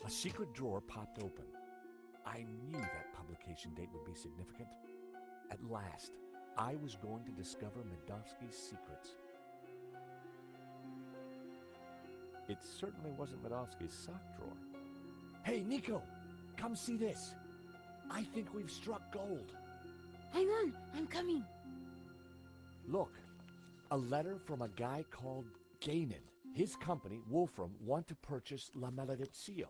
A secret drawer popped open. I knew that publication date would be significant. At last, I was going to discover Medovsky's secrets. It certainly wasn't Medovsky's sock drawer. Hey, Nico, come see this. I think we've struck gold. Hang on, I'm coming. Look, a letter from a guy called Gainan. His company, Wolfram, want to purchase La Maledizio.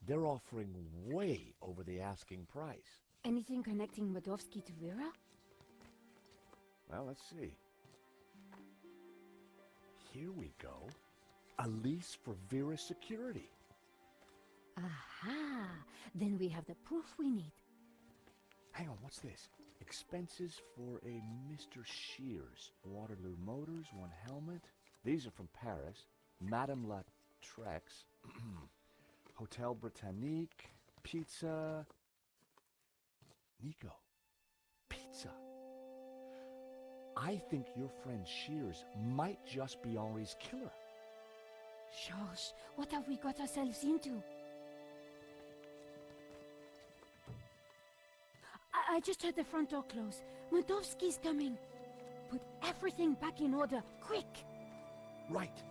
They're offering way over the asking price. Anything connecting Medovsky to Vera? Well, let's see. Here we go. A lease for Vera's security. Aha! Then we have the proof we need. Hang on, what's this? Expenses for a Mr. Shears. Waterloo Motors, 1 helmet. These are from Paris. Madame La Trex. Hotel Britannique. Pizza. Nico. Pizza. I think your friend Shears might just be Henri's killer. Georges, what have we got ourselves into? I just heard the front door close. Medovsky's coming. Put everything back in order, quick! Right.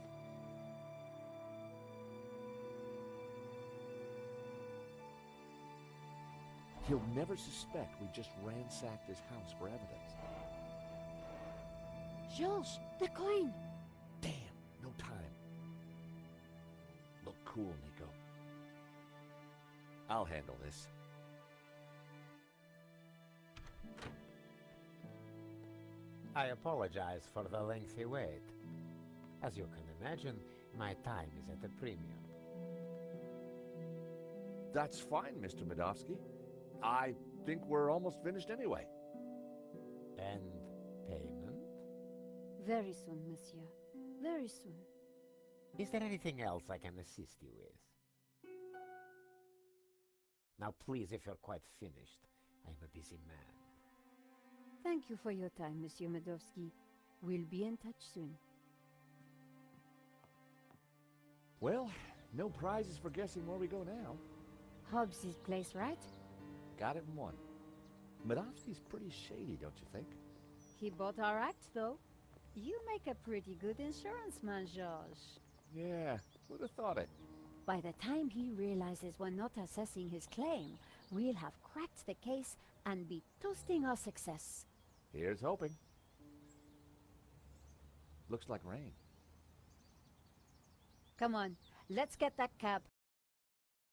He'll never suspect we just ransacked his house for evidence. Georges, the coin! Damn, no time. Look cool, Nico. I'll handle this. I apologize for the lengthy wait. As you can imagine, my time is at a premium. That's fine, Mr. Medovsky. I think we're almost finished anyway. And payment? Very soon, monsieur. Very soon. Is there anything else I can assist you with? Now please, if you're quite finished, I'm a busy man. Thank you for your time, Monsieur Medovsky. We'll be in touch soon. Well, no prizes for guessing where we go now. Hobbs' place, right? Got it in one. Medovsky's pretty shady, don't you think? He bought our act, though. You make a pretty good insurance man, Georges. Yeah, who'd have thought it? By the time he realizes we're not assessing his claim, we'll have cracked the case and be toasting our success. Here's hoping. Looks like rain. Come on, let's get that cab.